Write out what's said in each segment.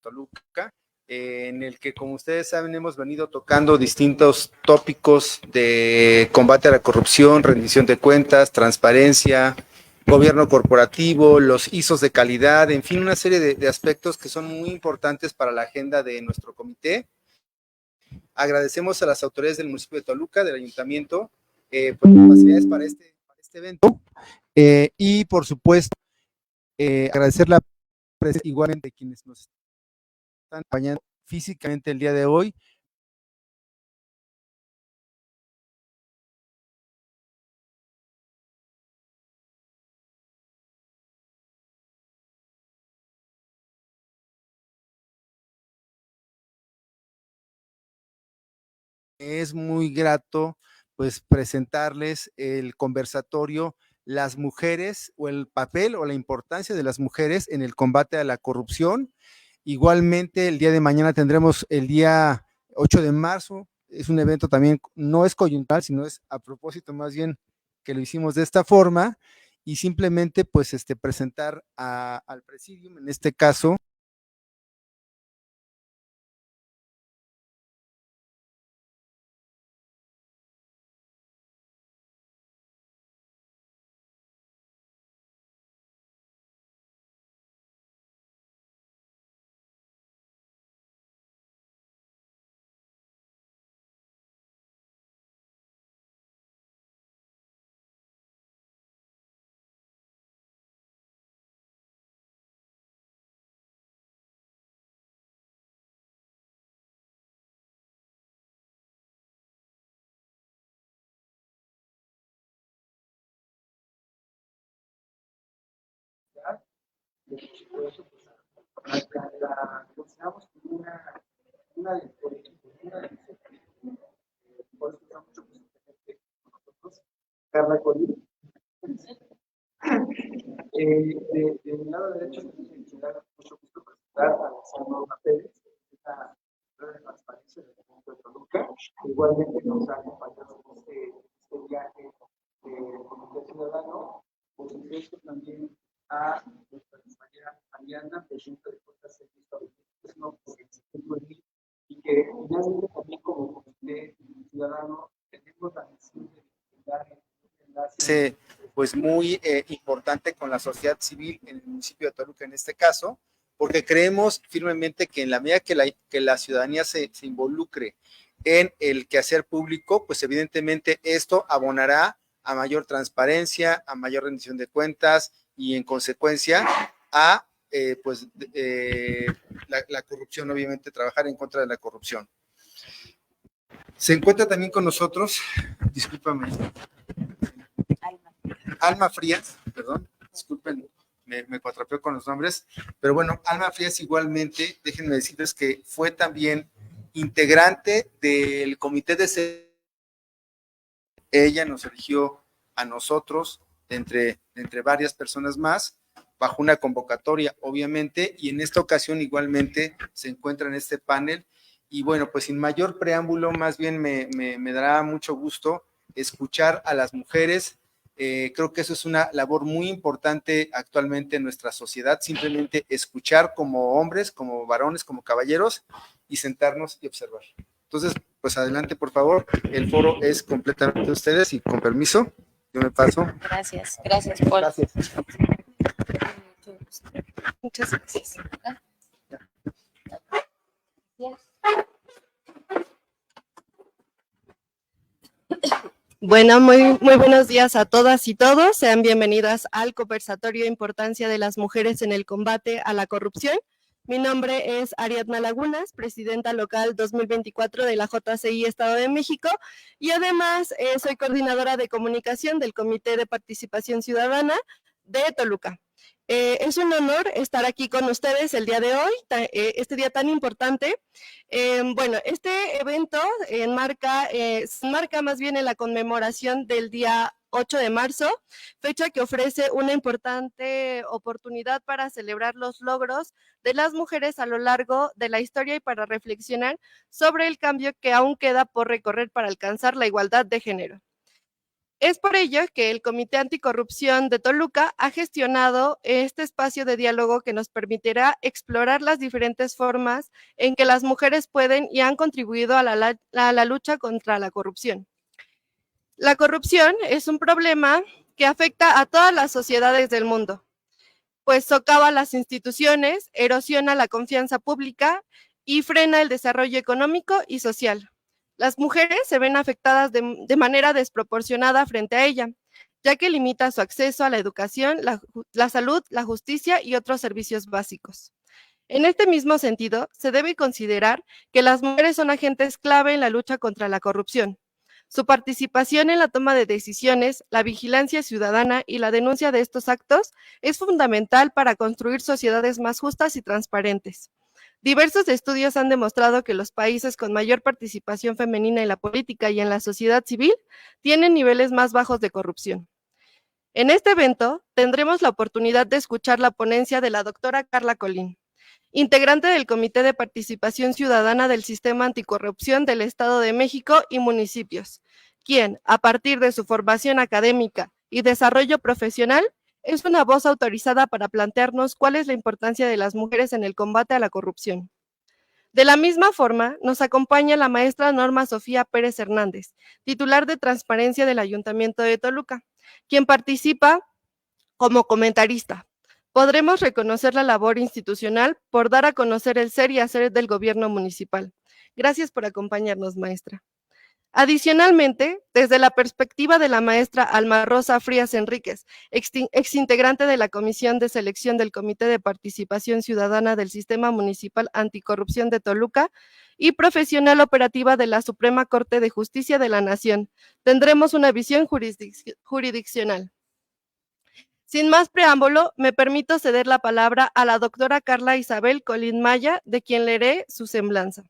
Toluca, en el que, como ustedes saben, hemos venido tocando distintos tópicos de combate a la corrupción, rendición de cuentas, transparencia, gobierno corporativo, los ISOs de calidad, en fin, una serie de aspectos que son muy importantes para la agenda de nuestro comité. Agradecemos a las autoridades del municipio de Toluca, del ayuntamiento, por las facilidades para este evento, y por supuesto, agradecer la presencia igualmente de quienes nos están acompañando físicamente el día de hoy. Es muy grato pues presentarles el conversatorio Las mujeres o el papel o la importancia de las mujeres en el combate a la corrupción. Igualmente el día de mañana tendremos el día 8 de marzo, es un evento también, no es coyuntural, sino es a propósito más bien que lo hicimos de esta forma y simplemente pues presentar al presidium, en este caso, por supuesto, pues, la consideramos como una de por eso está mucho presente con nosotros, Carla Colín. Del lado derecho, me da mucho gusto presentar a Alessandra Pérez, la de transparencia del Punto de Toluca. Igualmente nos ha acompañado en este viaje del Comité Ciudadano. Por supuesto, también a nuestra compañera Ariana, presidenta de Cuentas del Estado y que finalmente también como Comité Ciudadano tenemos la misión de brindar enlace pues muy importante con la sociedad civil en el municipio de Toluca en este caso, porque creemos firmemente que en la medida que la ciudadanía se involucre en el quehacer público, pues evidentemente esto abonará a mayor transparencia, a mayor rendición de cuentas y en consecuencia a la corrupción, obviamente trabajar en contra de la corrupción. Se encuentra también con nosotros, discúlpame, Alma Frías, perdón, disculpen, me cuatrapeó con los nombres, pero bueno, Alma Frías igualmente, déjenme decirles que fue también integrante del comité de ella nos eligió a nosotros, entre varias personas más, bajo una convocatoria, obviamente, y en esta ocasión igualmente se encuentra en este panel, y bueno, pues sin mayor preámbulo, más bien me dará mucho gusto escuchar a las mujeres. Creo que eso es una labor muy importante actualmente en nuestra sociedad, simplemente escuchar como hombres, como varones, como caballeros y sentarnos y observar. Entonces, pues adelante, por favor, el foro es completamente de ustedes y con permiso, yo me paso. Gracias, Paul. Gracias. Muchas gracias. Bueno, muy buenos días a todas y todos. Sean bienvenidas al conversatorio Importancia de las Mujeres en el Combate a la Corrupción. Mi nombre es Ariadna Lagunas, presidenta local 2024 de la JCI Estado de México y además soy coordinadora de comunicación del Comité de Participación Ciudadana de Toluca. Es un honor estar aquí con ustedes el día de hoy, este día tan importante. Bueno, este evento se enmarca más bien en la conmemoración del día 8 de marzo, fecha que ofrece una importante oportunidad para celebrar los logros de las mujeres a lo largo de la historia y para reflexionar sobre el cambio que aún queda por recorrer para alcanzar la igualdad de género. Es por ello que el Comité Anticorrupción de Toluca ha gestionado este espacio de diálogo que nos permitirá explorar las diferentes formas en que las mujeres pueden y han contribuido a la lucha contra la corrupción. La corrupción es un problema que afecta a todas las sociedades del mundo, pues socava las instituciones, erosiona la confianza pública y frena el desarrollo económico y social. Las mujeres se ven afectadas de manera desproporcionada frente a ella, ya que limita su acceso a la educación, la salud, la justicia y otros servicios básicos. En este mismo sentido, se debe considerar que las mujeres son agentes clave en la lucha contra la corrupción. Su participación en la toma de decisiones, la vigilancia ciudadana y la denuncia de estos actos es fundamental para construir sociedades más justas y transparentes. Diversos estudios han demostrado que los países con mayor participación femenina en la política y en la sociedad civil tienen niveles más bajos de corrupción. En este evento tendremos la oportunidad de escuchar la ponencia de la doctora Carla Colín, integrante del Comité de Participación Ciudadana del Sistema Anticorrupción del Estado de México y municipios, quien, a partir de su formación académica y desarrollo profesional, es una voz autorizada para plantearnos cuál es la importancia de las mujeres en el combate a la corrupción. De la misma forma, nos acompaña la maestra Norma Sofía Pérez Hernández, titular de Transparencia del Ayuntamiento de Toluca, quien participa como comentarista. Podremos reconocer la labor institucional por dar a conocer el ser y hacer del gobierno municipal. Gracias por acompañarnos, maestra. Adicionalmente, desde la perspectiva de la maestra Alma Rosa Frías Enríquez, exintegrante de la Comisión de Selección del Comité de Participación Ciudadana del Sistema Municipal Anticorrupción de Toluca y profesional operativa de la Suprema Corte de Justicia de la Nación, tendremos una visión jurisdiccional. Sin más preámbulo, me permito ceder la palabra a la doctora Carla Isabel Colín Maya, de quien leeré su semblanza.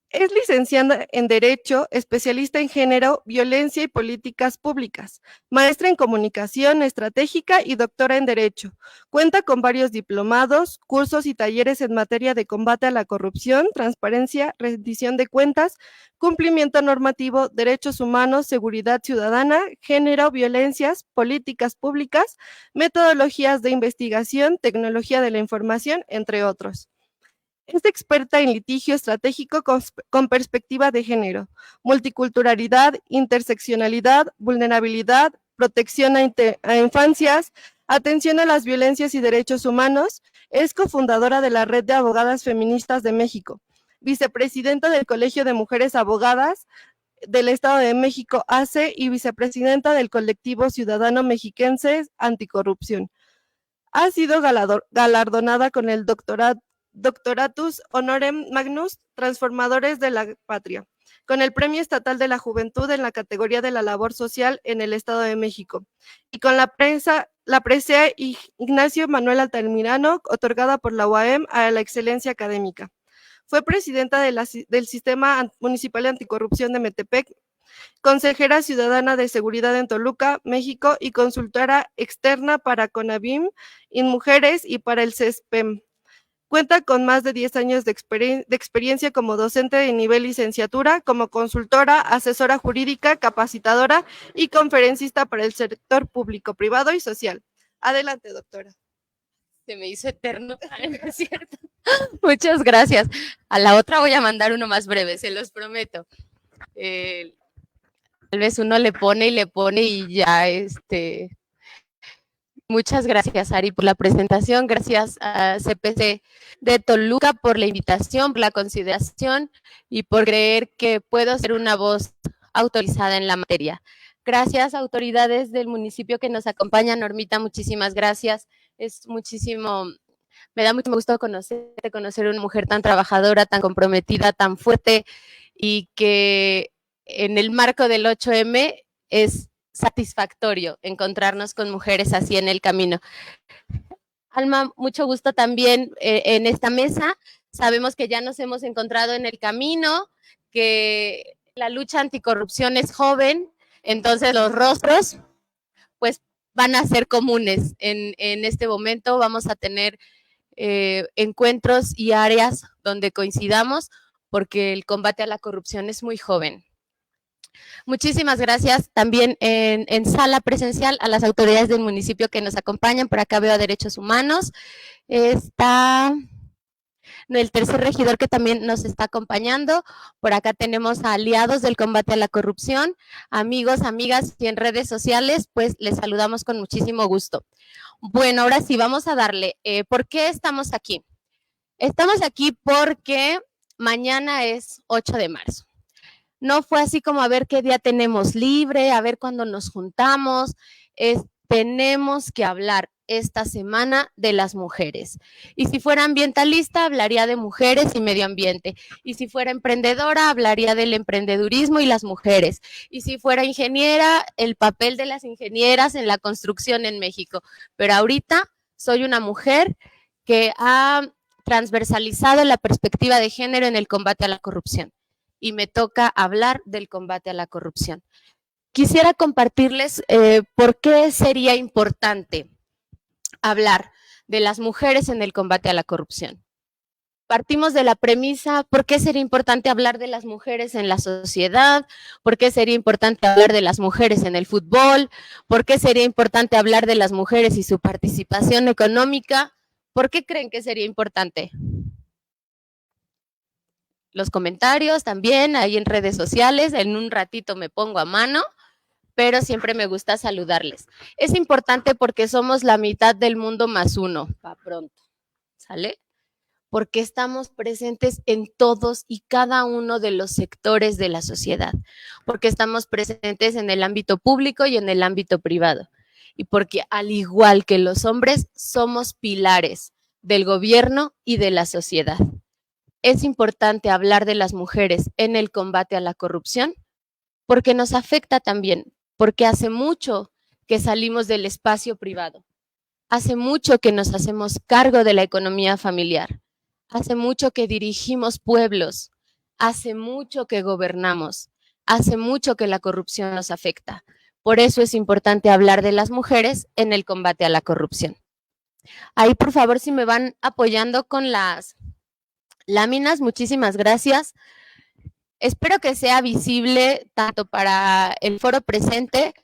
Es licenciada en Derecho, especialista en Género, Violencia y Políticas Públicas, maestra en Comunicación Estratégica y doctora en Derecho. Cuenta con varios diplomados, cursos y talleres en materia de combate a la corrupción, transparencia, rendición de cuentas, cumplimiento normativo, derechos humanos, seguridad ciudadana, género, violencias, políticas públicas, metodologías de investigación, tecnología de la información, entre otros. Es experta en litigio estratégico con perspectiva de género, multiculturalidad, interseccionalidad, vulnerabilidad, protección a infancias, atención a las violencias y derechos humanos. Es cofundadora de la Red de Abogadas Feministas de México, vicepresidenta del Colegio de Mujeres Abogadas del Estado de México, ACE, y vicepresidenta del Colectivo Ciudadano Mexiquense Anticorrupción. Ha sido galardonada con el Doctoratus Honorem Magnus, Transformadores de la Patria, con el Premio Estatal de la Juventud en la categoría de la labor social en el Estado de México, y con la presea Ignacio Manuel Altamirano, otorgada por la UAM a la excelencia académica. Fue presidenta del Sistema Municipal de Anticorrupción de Metepec, consejera ciudadana de seguridad en Toluca, México, y consultora externa para CONAVIM, InMujeres y para el CESPEM. Cuenta con más de 10 años de experiencia como docente de nivel licenciatura, como consultora, asesora jurídica, capacitadora y conferencista para el sector público, privado y social. Adelante, doctora. Se me hizo eterno, ¿no es cierto? Muchas gracias. A la otra voy a mandar uno más breve, se los prometo. Tal vez uno le pone y ya, Muchas gracias, Ari, por la presentación. Gracias a CPC de Toluca por la invitación, por la consideración y por creer que puedo ser una voz autorizada en la materia. Gracias, autoridades del municipio que nos acompañan. Normita, muchísimas gracias. Me da mucho gusto conocer una mujer tan trabajadora, tan comprometida, tan fuerte y que en el marco del 8M es satisfactorio encontrarnos con mujeres así en el camino. Alma, mucho gusto también en esta mesa. Sabemos que ya nos hemos encontrado en el camino, que la lucha anticorrupción es joven, entonces los rostros pues van a ser comunes en este momento. Vamos a tener encuentros y áreas donde coincidamos porque el combate a la corrupción es muy joven. Muchísimas gracias también en sala presencial a las autoridades del municipio que nos acompañan. Por acá veo a Derechos Humanos. Está el tercer regidor que también nos está acompañando. Por acá tenemos a aliados del combate a la corrupción, amigos, amigas y en redes sociales, pues les saludamos con muchísimo gusto. Bueno, ahora sí, vamos a darle. ¿Por qué estamos aquí? Estamos aquí porque mañana es 8 de marzo. No fue así como a ver qué día tenemos libre, a ver cuándo nos juntamos. Tenemos que hablar esta semana de las mujeres. Y si fuera ambientalista, hablaría de mujeres y medio ambiente. Y si fuera emprendedora, hablaría del emprendedurismo y las mujeres. Y si fuera ingeniera, el papel de las ingenieras en la construcción en México. Pero ahorita soy una mujer que ha transversalizado la perspectiva de género en el combate a la corrupción. Y me toca hablar del combate a la corrupción. Quisiera compartirles por qué sería importante hablar de las mujeres en el combate a la corrupción. Partimos de la premisa, ¿por qué sería importante hablar de las mujeres en la sociedad? ¿Por qué sería importante hablar de las mujeres en el fútbol? ¿Por qué sería importante hablar de las mujeres y su participación económica? ¿Por qué creen que sería importante? Los comentarios también, ahí en redes sociales, en un ratito me pongo a mano, pero siempre me gusta saludarles. Es importante porque somos la mitad del mundo más uno, para pronto, ¿sale? Porque estamos presentes en todos y cada uno de los sectores de la sociedad, porque estamos presentes en el ámbito público y en el ámbito privado, y porque al igual que los hombres, somos pilares del gobierno y de la sociedad. Es importante hablar de las mujeres en el combate a la corrupción porque nos afecta también, porque hace mucho que salimos del espacio privado. Hace mucho que nos hacemos cargo de la economía familiar. Hace mucho que dirigimos pueblos. Hace mucho que gobernamos. Hace mucho que la corrupción nos afecta. Por eso es importante hablar de las mujeres en el combate a la corrupción. Ahí, por favor, si me van apoyando con las láminas, muchísimas gracias. Espero que sea visible tanto para el foro presente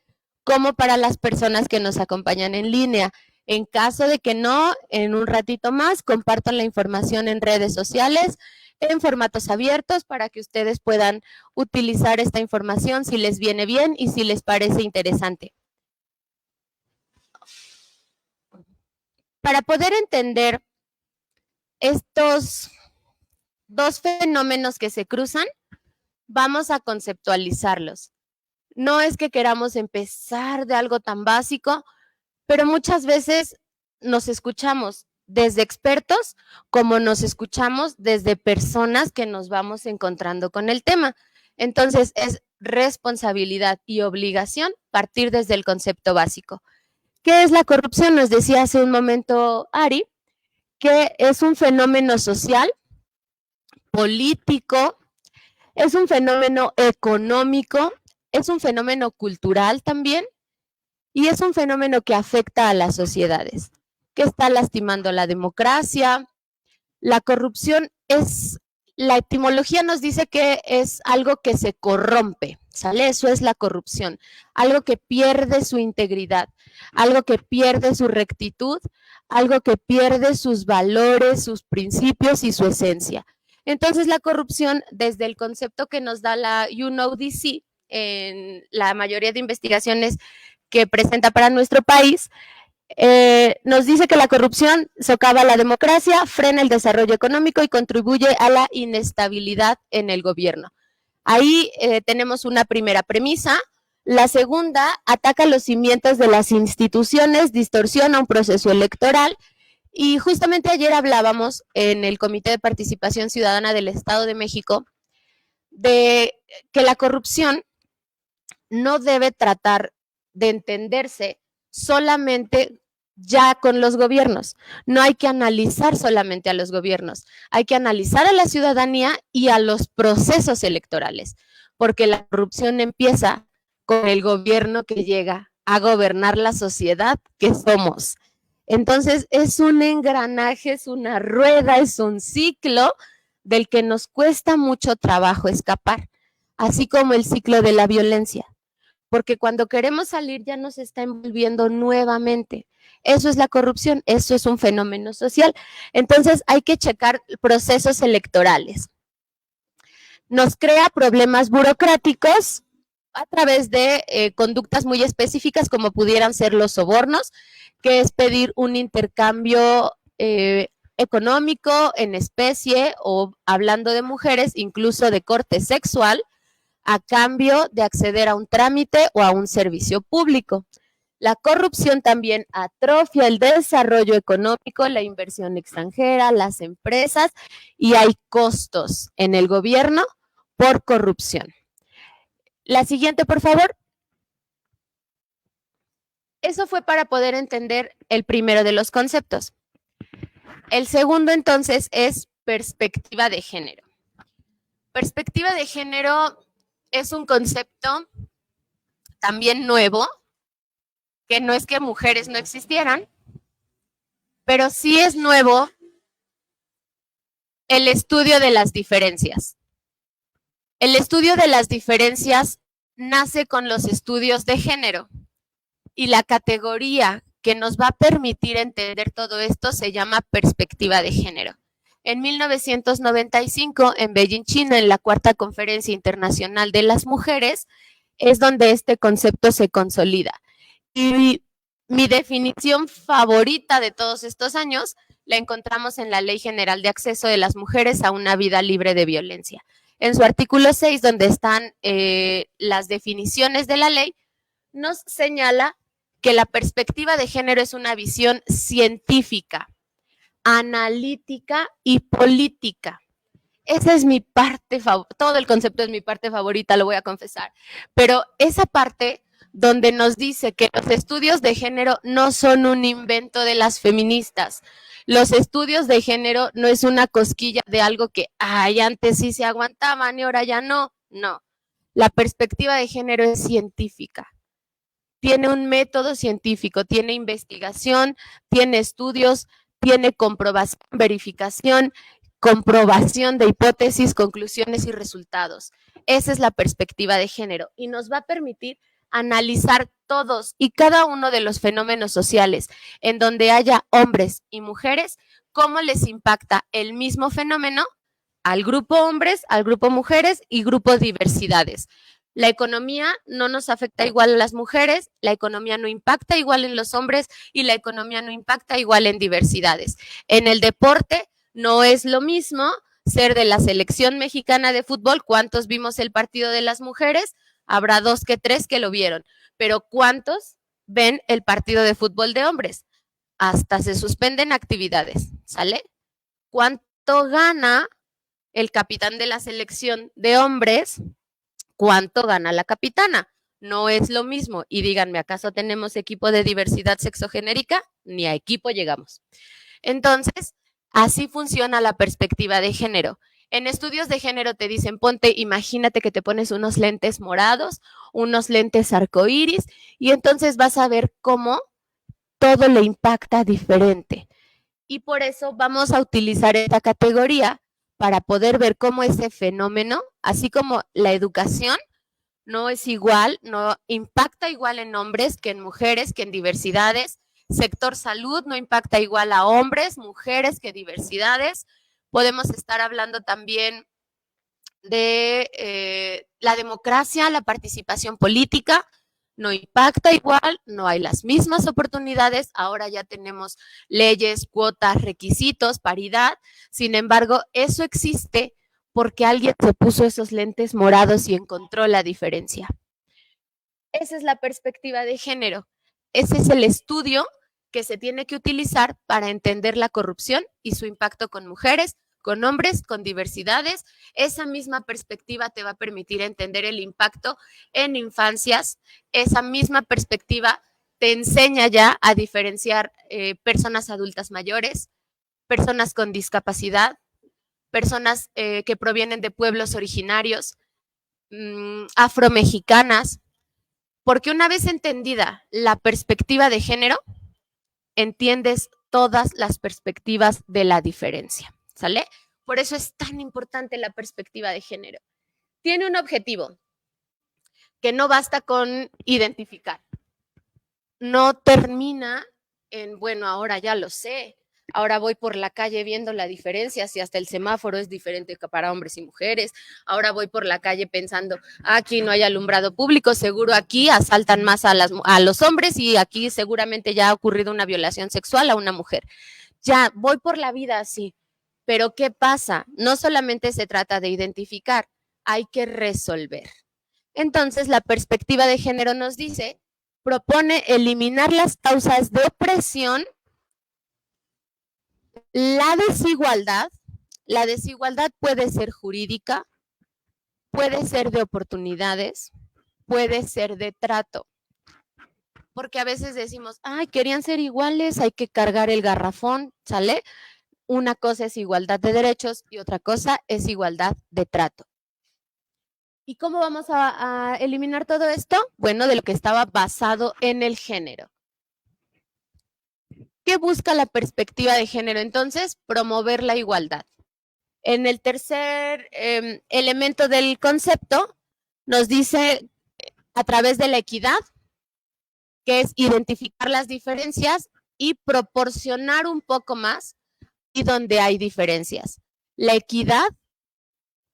como para las personas que nos acompañan en línea. En caso de que no, en un ratito más compartan la información en redes sociales, en formatos abiertos, para que ustedes puedan utilizar esta información si les viene bien y si les parece interesante. Para poder entender estos dos fenómenos que se cruzan, vamos a conceptualizarlos. No es que queramos empezar de algo tan básico, pero muchas veces nos escuchamos desde expertos como nos escuchamos desde personas que nos vamos encontrando con el tema. Entonces, es responsabilidad y obligación partir desde el concepto básico. ¿Qué es la corrupción? Nos decía hace un momento Ari, que es un fenómeno social, político, es un fenómeno económico, es un fenómeno cultural también, y es un fenómeno que afecta a las sociedades, que está lastimando la democracia. La corrupción es, la etimología nos dice que es algo que se corrompe, ¿sale? Eso es la corrupción, algo que pierde su integridad, algo que pierde su rectitud, algo que pierde sus valores, sus principios y su esencia. Entonces, la corrupción, desde el concepto que nos da la UNODC, en la mayoría de investigaciones que presenta para nuestro país, nos dice que la corrupción socava la democracia, frena el desarrollo económico y contribuye a la inestabilidad en el gobierno. Ahí tenemos una primera premisa. La segunda, ataca los cimientos de las instituciones, distorsiona un proceso electoral. Y justamente ayer hablábamos en el Comité de Participación Ciudadana del Estado de México de que la corrupción no debe tratar de entenderse solamente ya con los gobiernos. No hay que analizar solamente a los gobiernos, hay que analizar a la ciudadanía y a los procesos electorales, porque la corrupción empieza con el gobierno que llega a gobernar la sociedad que somos. Entonces, es un engranaje, es una rueda, es un ciclo del que nos cuesta mucho trabajo escapar, así como el ciclo de la violencia, porque cuando queremos salir ya nos está envolviendo nuevamente. Eso es la corrupción, eso es un fenómeno social. Entonces, hay que checar procesos electorales. Nos crea problemas burocráticos a través de conductas muy específicas, como pudieran ser los sobornos, que es pedir un intercambio económico en especie, o hablando de mujeres, incluso de corte sexual, a cambio de acceder a un trámite o a un servicio público. La corrupción también atrofia el desarrollo económico, la inversión extranjera, las empresas, y hay costos en el gobierno por corrupción. La siguiente, por favor. Eso fue para poder entender el primero de los conceptos. El segundo, entonces, es perspectiva de género. Perspectiva de género es un concepto también nuevo, que no es que mujeres no existieran, pero sí es nuevo el estudio de las diferencias. El estudio de las diferencias nace con los estudios de género, y la categoría que nos va a permitir entender todo esto se llama perspectiva de género. En 1995, en Beijing, China, en la Cuarta Conferencia Internacional de las Mujeres, es donde este concepto se consolida. Y mi definición favorita de todos estos años la encontramos en la Ley General de Acceso de las Mujeres a una Vida Libre de Violencia. En su artículo 6, donde están las definiciones de la ley, nos señala que la perspectiva de género es una visión científica, analítica y política. Esa es mi parte favorita, todo el concepto es mi parte favorita, lo voy a confesar, pero esa parte donde nos dice que los estudios de género no son un invento de las feministas. Los estudios de género no es una cosquilla de algo que, ay, antes sí se aguantaban y ahora ya no. No. La perspectiva de género es científica. Tiene un método científico, tiene investigación, tiene estudios, tiene comprobación, verificación, comprobación de hipótesis, conclusiones y resultados. Esa es la perspectiva de género y nos va a permitir analizar todos y cada uno de los fenómenos sociales en donde haya hombres y mujeres, cómo les impacta el mismo fenómeno al grupo hombres, al grupo mujeres y grupo diversidades. La economía no nos afecta igual a las mujeres, la economía no impacta igual en los hombres y la economía no impacta igual en diversidades. En el deporte no es lo mismo ser de la selección mexicana de fútbol. ¿Cuántos vimos el partido de las mujeres? Habrá 2 que 3 que lo vieron, pero ¿cuántos ven el partido de fútbol de hombres? Hasta se suspenden actividades, ¿sale? ¿Cuánto gana el capitán de la selección de hombres? ¿Cuánto gana la capitana? No es lo mismo. Y díganme, ¿acaso tenemos equipo de diversidad sexogenérica? Ni a equipo llegamos. Entonces, así funciona la perspectiva de género. En estudios de género te dicen, imagínate que te pones unos lentes morados, unos lentes arcoíris, y entonces vas a ver cómo todo le impacta diferente. Y por eso vamos a utilizar esta categoría para poder ver cómo ese fenómeno, así como la educación, no es igual, no impacta igual en hombres que en mujeres, que en diversidades. Sector salud no impacta igual a hombres, mujeres que diversidades. Podemos estar hablando también de la democracia, la participación política, no impacta igual, no hay las mismas oportunidades, ahora ya tenemos leyes, cuotas, requisitos, paridad, sin embargo, eso existe porque alguien se puso esos lentes morados y encontró la diferencia. Esa es la perspectiva de género, ese es el estudio que se tiene que utilizar para entender la corrupción y su impacto con mujeres, con hombres, con diversidades. Esa misma perspectiva te va a permitir entender el impacto en infancias. Esa misma perspectiva te enseña ya a diferenciar personas adultas mayores, personas con discapacidad, personas que provienen de pueblos originarios, afromexicanas, porque una vez entendida la perspectiva de género, entiendes todas las perspectivas de la diferencia, ¿sale? Por eso es tan importante la perspectiva de género. Tiene un objetivo que no basta con identificar. No termina en, bueno, ahora ya lo sé, ahora voy por la calle viendo la diferencia, si hasta el semáforo es diferente para hombres y mujeres, ahora voy por la calle pensando, aquí no hay alumbrado público, seguro aquí asaltan más a los hombres y aquí seguramente ya ha ocurrido una violación sexual a una mujer. Ya, voy por la vida así, pero ¿qué pasa? No solamente se trata de identificar, hay que resolver. Entonces, la perspectiva de género nos dice, propone eliminar las causas de opresión. La desigualdad puede ser jurídica, puede ser de oportunidades, puede ser de trato. Porque a veces decimos, ay, querían ser iguales, hay que cargar el garrafón, ¿sale? Una cosa es igualdad de derechos y otra cosa es igualdad de trato. ¿Y cómo vamos a eliminar todo esto? Bueno, de lo que estaba basado en el género. ¿Qué busca la perspectiva de género? Entonces, promover la igualdad. En el tercer elemento del concepto, nos dice a través de la equidad, que es identificar las diferencias y proporcionar un poco más y donde hay diferencias. La equidad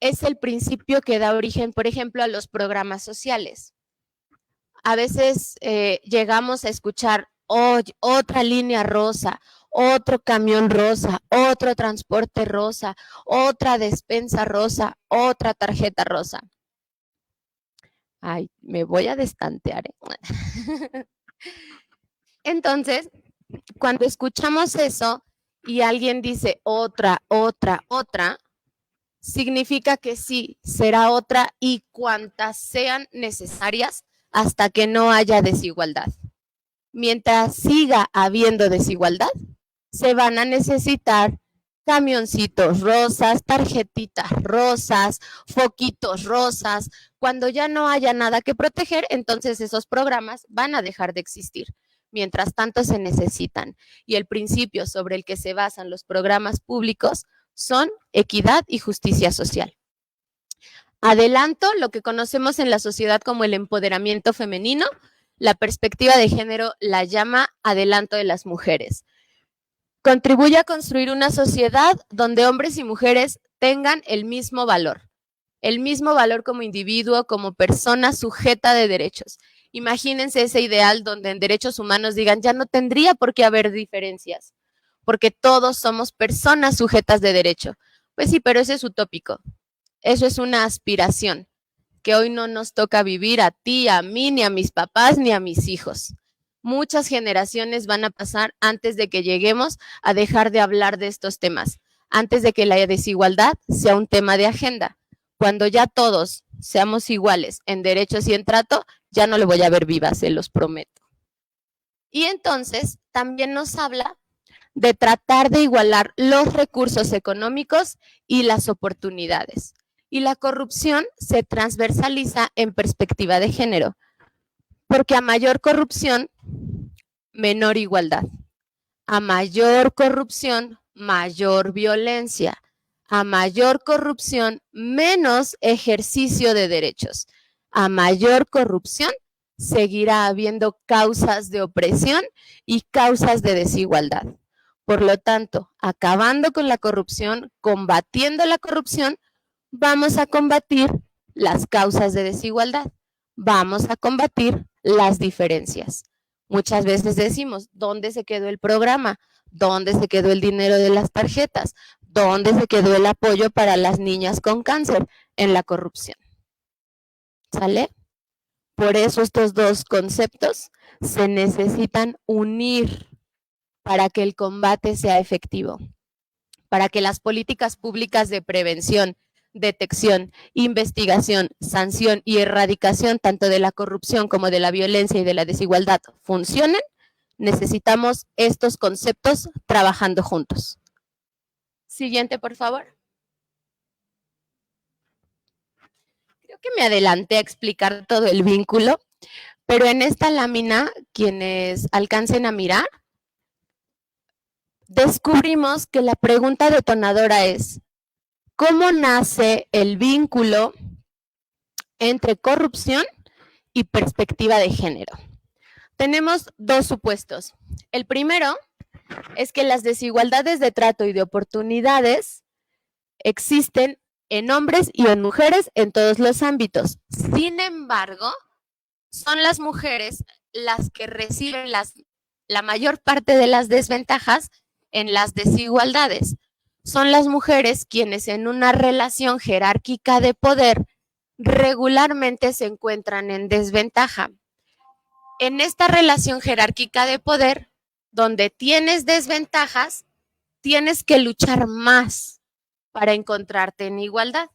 es el principio que da origen, por ejemplo, a los programas sociales. A veces llegamos a escuchar otra línea rosa, otro camión rosa, otro transporte rosa, otra despensa rosa, otra tarjeta rosa. Ay, me voy a destantear. Entonces, cuando escuchamos eso y alguien dice otra, significa que sí, será otra y cuantas sean necesarias hasta que no haya desigualdad. Mientras siga habiendo desigualdad, se van a necesitar camioncitos rosas, tarjetitas rosas, foquitos rosas. Cuando ya no haya nada que proteger, entonces esos programas van a dejar de existir. Mientras tanto se necesitan. Y el principio sobre el que se basan los programas públicos son equidad y justicia social. Adelanto lo que conocemos en la sociedad como el empoderamiento femenino. La perspectiva de género la llama adelanto de las mujeres. Contribuye a construir una sociedad donde hombres y mujeres tengan el mismo valor como individuo, como persona sujeta de derechos. Imagínense ese ideal donde en derechos humanos digan, ya no tendría por qué haber diferencias, porque todos somos personas sujetas de derecho. Pues sí, pero eso es utópico. Eso es una aspiración que hoy no nos toca vivir a ti, a mí, ni a mis papás, ni a mis hijos. Muchas generaciones van a pasar antes de que lleguemos a dejar de hablar de estos temas, antes de que la desigualdad sea un tema de agenda. Cuando ya todos seamos iguales en derechos y en trato, ya no lo voy a ver viva, se los prometo. Y entonces también nos habla de tratar de igualar los recursos económicos y las oportunidades. Y la corrupción se transversaliza en perspectiva de género, porque a mayor corrupción, menor igualdad. A mayor corrupción, mayor violencia. A mayor corrupción, menos ejercicio de derechos. A mayor corrupción, seguirá habiendo causas de opresión y causas de desigualdad. Por lo tanto, acabando con la corrupción, combatiendo la corrupción, vamos a combatir las causas de desigualdad. Vamos a combatir las diferencias. Muchas veces decimos, ¿dónde se quedó el programa? ¿Dónde se quedó el dinero de las tarjetas? ¿Dónde se quedó el apoyo para las niñas con cáncer? En la corrupción. ¿Sale? Por eso estos dos conceptos se necesitan unir para que el combate sea efectivo, para que las políticas públicas de prevención, detección, investigación, sanción y erradicación tanto de la corrupción como de la violencia y de la desigualdad funcionen, necesitamos estos conceptos trabajando juntos. Siguiente, por favor. Creo que me adelanté a explicar todo el vínculo, pero en esta lámina, quienes alcancen a mirar, descubrimos que la pregunta detonadora es, ¿cómo nace el vínculo entre corrupción y perspectiva de género? Tenemos dos supuestos. El primero es que las desigualdades de trato y de oportunidades existen en hombres y en mujeres en todos los ámbitos. Sin embargo, son las mujeres las que reciben la mayor parte de las desventajas en las desigualdades. Son las mujeres quienes en una relación jerárquica de poder regularmente se encuentran en desventaja. En esta relación jerárquica de poder, donde tienes desventajas, tienes que luchar más para encontrarte en igualdad.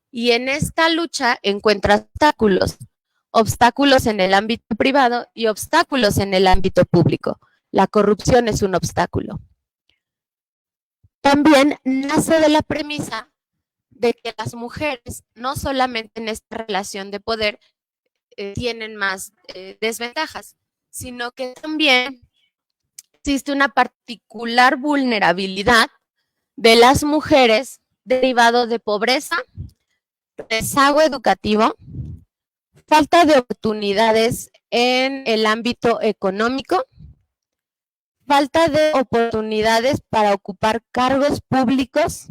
Y en esta lucha encuentras obstáculos en el ámbito privado y obstáculos en el ámbito público. La corrupción es un obstáculo. También nace de la premisa de que las mujeres, no solamente en esta relación de poder, tienen más desventajas, sino que también existe una particular vulnerabilidad de las mujeres derivado de pobreza, rezago educativo, falta de oportunidades en el ámbito económico, falta de oportunidades para ocupar cargos públicos,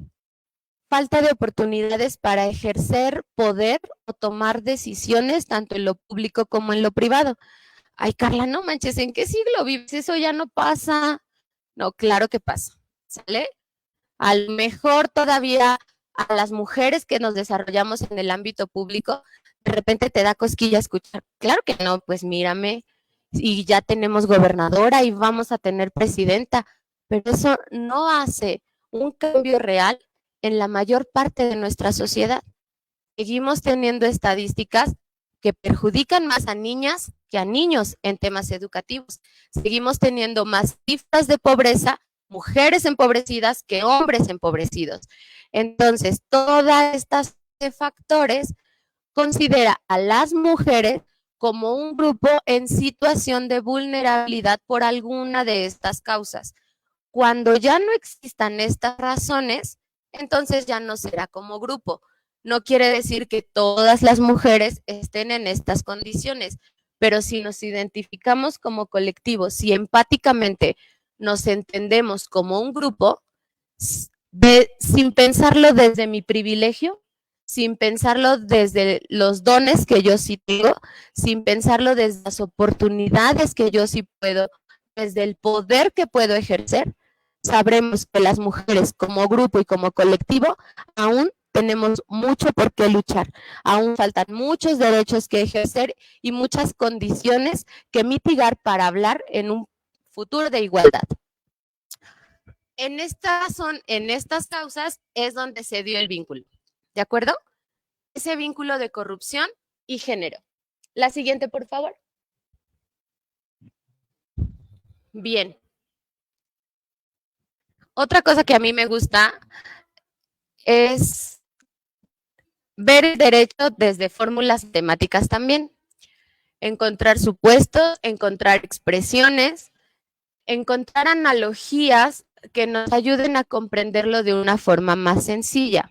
falta de oportunidades para ejercer poder o tomar decisiones tanto en lo público como en lo privado. Ay, Carla, no manches, ¿en qué siglo vives? Eso ya no pasa. No, claro que pasa, ¿sale? A lo mejor todavía a las mujeres que nos desarrollamos en el ámbito público, de repente te da cosquilla escuchar. Claro que no, pues mírame, y ya tenemos gobernadora y vamos a tener presidenta, pero eso no hace un cambio real en la mayor parte de nuestra sociedad. Seguimos teniendo estadísticas que perjudican más a niñas que a niños en temas educativos. Seguimos teniendo más cifras de pobreza, mujeres empobrecidas que hombres empobrecidos. Entonces, todas estas factores considera a las mujeres como un grupo en situación de vulnerabilidad por alguna de estas causas. Cuando ya no existan estas razones, entonces ya no será como grupo. No quiere decir que todas las mujeres estén en estas condiciones, pero si nos identificamos como colectivo, si empáticamente nos entendemos como un grupo, sin pensarlo desde mi privilegio, sin pensarlo desde los dones que yo sí tengo, sin pensarlo desde las oportunidades que yo sí puedo, desde el poder que puedo ejercer, sabremos que las mujeres como grupo y como colectivo aún tenemos mucho por qué luchar, aún faltan muchos derechos que ejercer y muchas condiciones que mitigar para hablar en un futuro de igualdad. En estas causas es donde se dio el vínculo, ¿de acuerdo? Ese vínculo de corrupción y género. La siguiente, por favor. Bien. Otra cosa que a mí me gusta es ver el derecho desde fórmulas matemáticas también. Encontrar supuestos, encontrar expresiones, encontrar analogías que nos ayuden a comprenderlo de una forma más sencilla.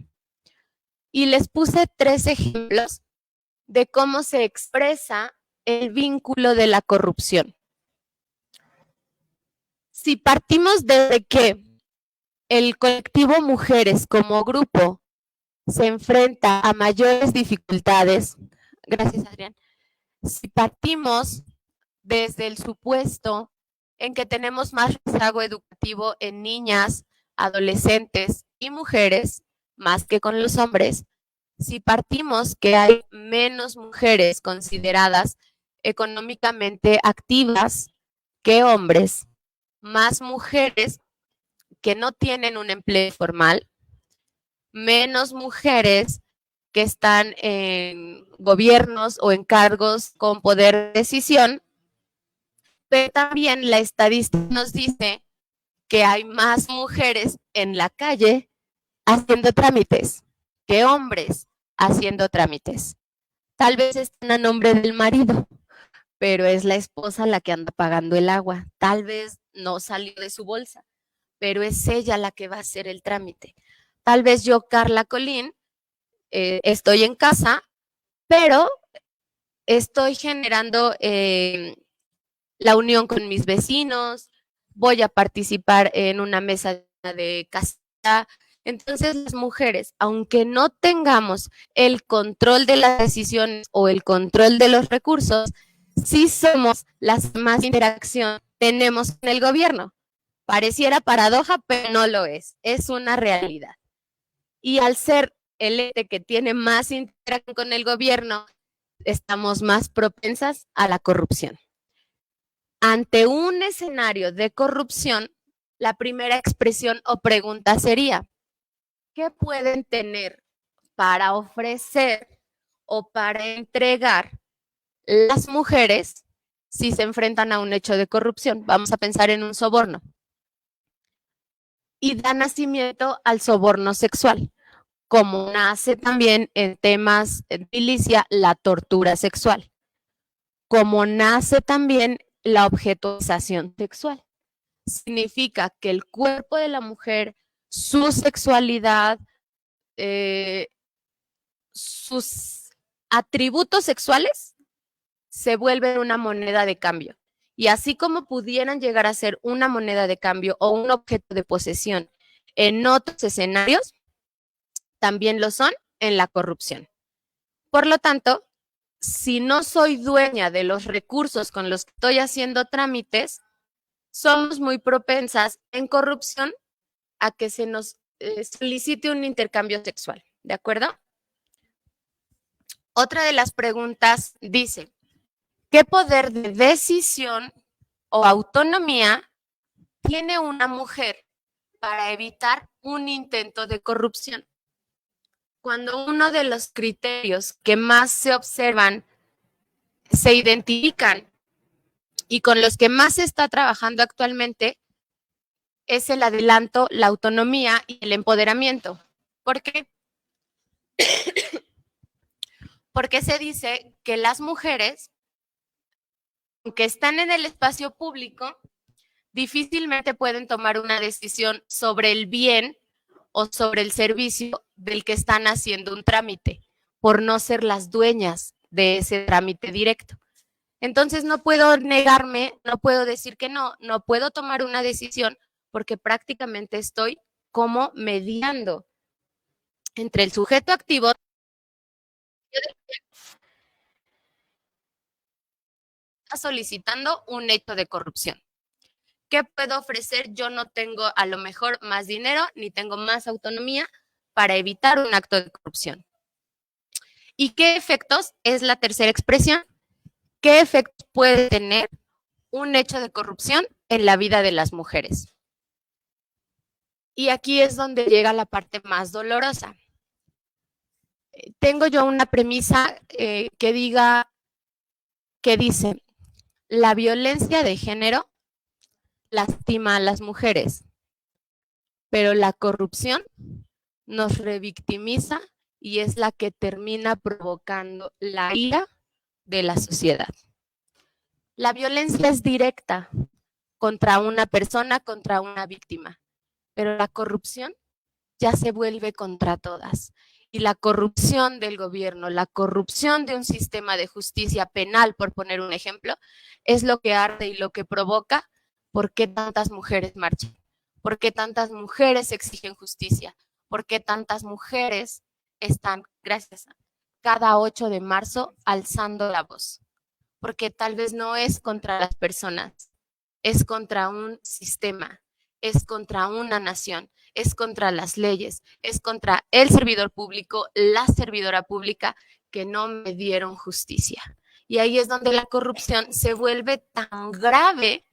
Y les puse 3 ejemplos de cómo se expresa el vínculo de la corrupción. Si partimos desde que el colectivo Mujeres como grupo se enfrenta a mayores dificultades, gracias Adrián, si partimos desde el supuesto en que tenemos más rezago educativo en niñas, adolescentes y mujeres, más que con los hombres, si partimos que hay menos mujeres consideradas económicamente activas que hombres, más mujeres que no tienen un empleo formal, menos mujeres que están en gobiernos o en cargos con poder de decisión, pero también la estadística nos dice que hay más mujeres en la calle haciendo trámites que hombres haciendo trámites. Tal vez están a nombre del marido, pero es la esposa la que anda pagando el agua. Tal vez no salió de su bolsa, pero es ella la que va a hacer el trámite. Tal vez yo, Carla Colín, estoy en casa, pero estoy generando la unión con mis vecinos, voy a participar en una mesa de casa. Entonces, las mujeres, aunque no tengamos el control de las decisiones o el control de los recursos, sí somos las que más interacción tenemos en el gobierno. Pareciera paradoja, pero no lo es. Es una realidad. Y al ser el ente que tiene más interacción con el gobierno, estamos más propensas a la corrupción. Ante un escenario de corrupción, la primera expresión o pregunta sería, ¿qué pueden tener para ofrecer o para entregar las mujeres si se enfrentan a un hecho de corrupción? Vamos a pensar en un soborno. Y da nacimiento al soborno sexual, como nace también en temas de milicia la tortura sexual, como nace también la objetización sexual. Significa que el cuerpo de la mujer, su sexualidad, sus atributos sexuales se vuelven una moneda de cambio. Y así como pudieran llegar a ser una moneda de cambio o un objeto de posesión en otros escenarios, también lo son en la corrupción. Por lo tanto, si no soy dueña de los recursos con los que estoy haciendo trámites, somos muy propensas en corrupción a que se nos solicite un intercambio sexual, ¿de acuerdo? Otra de las preguntas dice, ¿qué poder de decisión o autonomía tiene una mujer para evitar un intento de corrupción? Cuando uno de los criterios que más se observan se identifican y con los que más se está trabajando actualmente es el adelanto, la autonomía y el empoderamiento. ¿Por qué? Porque se dice que las mujeres, aunque están en el espacio público, difícilmente pueden tomar una decisión sobre el bien o sobre el servicio del que están haciendo un trámite, por no ser las dueñas de ese trámite directo. Entonces no puedo negarme, no puedo decir que no puedo tomar una decisión porque prácticamente estoy como mediando entre el sujeto activo solicitando un hecho de corrupción. ¿Qué puedo ofrecer? Yo no tengo a lo mejor más dinero ni tengo más autonomía para evitar un acto de corrupción. ¿Y qué efectos? Es la tercera expresión. ¿Qué efectos puede tener un hecho de corrupción en la vida de las mujeres? Y aquí es donde llega la parte más dolorosa. Tengo yo una premisa que dice, la violencia de género lastima a las mujeres, pero la corrupción nos revictimiza y es la que termina provocando la ira de la sociedad. La violencia es directa contra una persona, contra una víctima, pero la corrupción ya se vuelve contra todas. Y la corrupción del gobierno, la corrupción de un sistema de justicia penal, por poner un ejemplo, es lo que arde y lo que provoca por qué tantas mujeres marchan, por qué tantas mujeres exigen justicia, por qué tantas mujeres están, gracias, cada 8 de marzo alzando la voz. Porque tal vez no es contra las personas, es contra un sistema, es contra una nación, es contra las leyes, es contra el servidor público, la servidora pública que no me dieron justicia. Y ahí es donde la corrupción se vuelve tan grave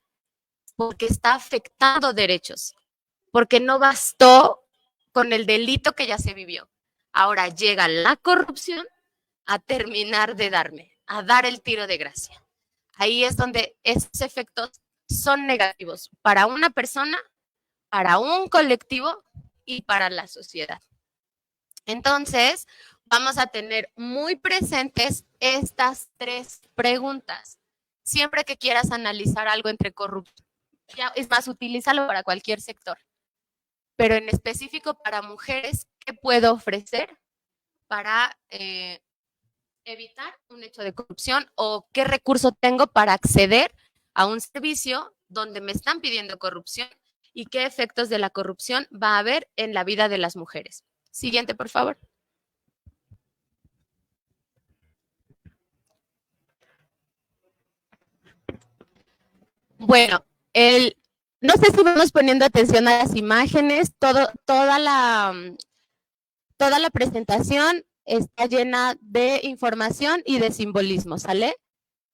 porque está afectando derechos, porque no bastó con el delito que ya se vivió. Ahora llega la corrupción a terminar de darme, a dar el tiro de gracia. Ahí es donde esos efectos son negativos para una persona, para un colectivo y para la sociedad. Entonces, vamos a tener muy presentes estas 3 preguntas. Siempre que quieras analizar algo entre corrupción, es más, utilízalo para cualquier sector. Pero en específico para mujeres, ¿qué puedo ofrecer para evitar un hecho de corrupción o qué recurso tengo para acceder a un servicio donde me están pidiendo corrupción y qué efectos de la corrupción va a haber en la vida de las mujeres? Siguiente, por favor. Bueno, no sé si vamos poniendo atención a las imágenes, toda la presentación está llena de información y de simbolismo, ¿sale?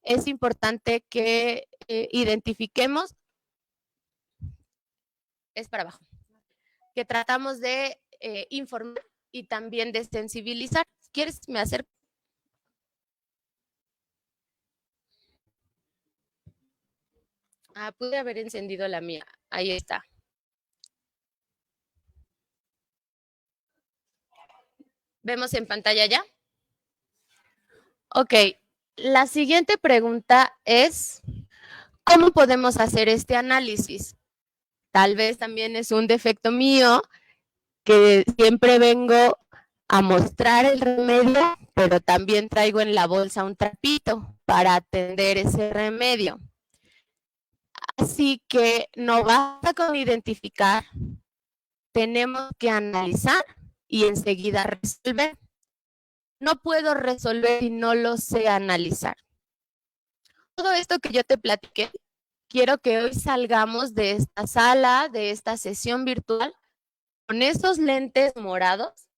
Es importante que identifiquemos, es para abajo, que tratamos de informar y también de sensibilizar. ¿Quieres me acerco? Pude haber encendido la mía. Ahí está. ¿Vemos en pantalla ya? Ok. La siguiente pregunta es, ¿cómo podemos hacer este análisis? Tal vez también es un defecto mío que siempre vengo a mostrar el remedio, pero también traigo en la bolsa un trapito para atender ese remedio. Así que no basta con identificar, tenemos que analizar y enseguida resolver. No puedo resolver si no lo sé analizar. Todo esto que yo te platiqué, quiero que hoy salgamos de esta sala, de esta sesión virtual, con esos lentes morados,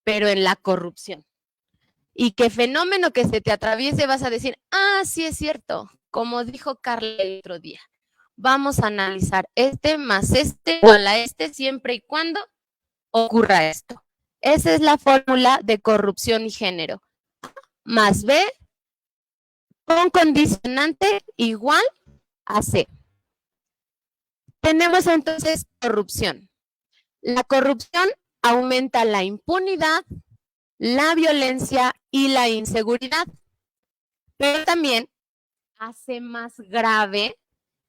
pero en la corrupción. Y que fenómeno que se te atraviese vas a decir, sí es cierto, como dijo Carla el otro día. Vamos a analizar este más este igual a este siempre y cuando ocurra esto. Esa es la fórmula de corrupción y género. A más B con condicionante igual a C. Tenemos entonces corrupción. La corrupción aumenta la impunidad, la violencia y la inseguridad, pero también hace más grave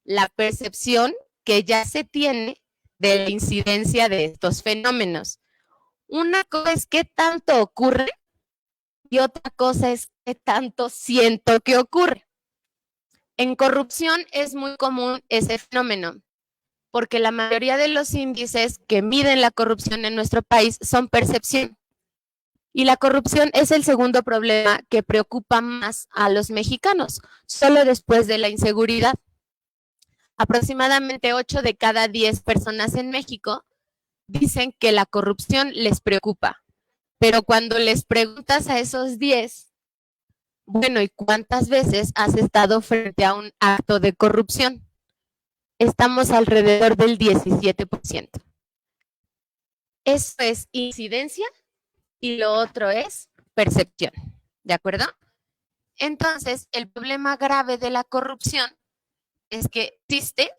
la percepción que ya se tiene de la incidencia de estos fenómenos. Una cosa es qué tanto ocurre y otra cosa es qué tanto siento que ocurre. En corrupción es muy común ese fenómeno, porque la mayoría de los índices que miden la corrupción en nuestro país son percepción. Y la corrupción es el segundo problema que preocupa más a los mexicanos, solo después de la inseguridad. Aproximadamente 8 de cada 10 personas en México dicen que la corrupción les preocupa, pero cuando les preguntas a esos 10, bueno, ¿y cuántas veces has estado frente a un acto de corrupción? Estamos alrededor del 17%. Eso es incidencia y lo otro es percepción, ¿de acuerdo? Entonces, el problema grave de la corrupción es que existe,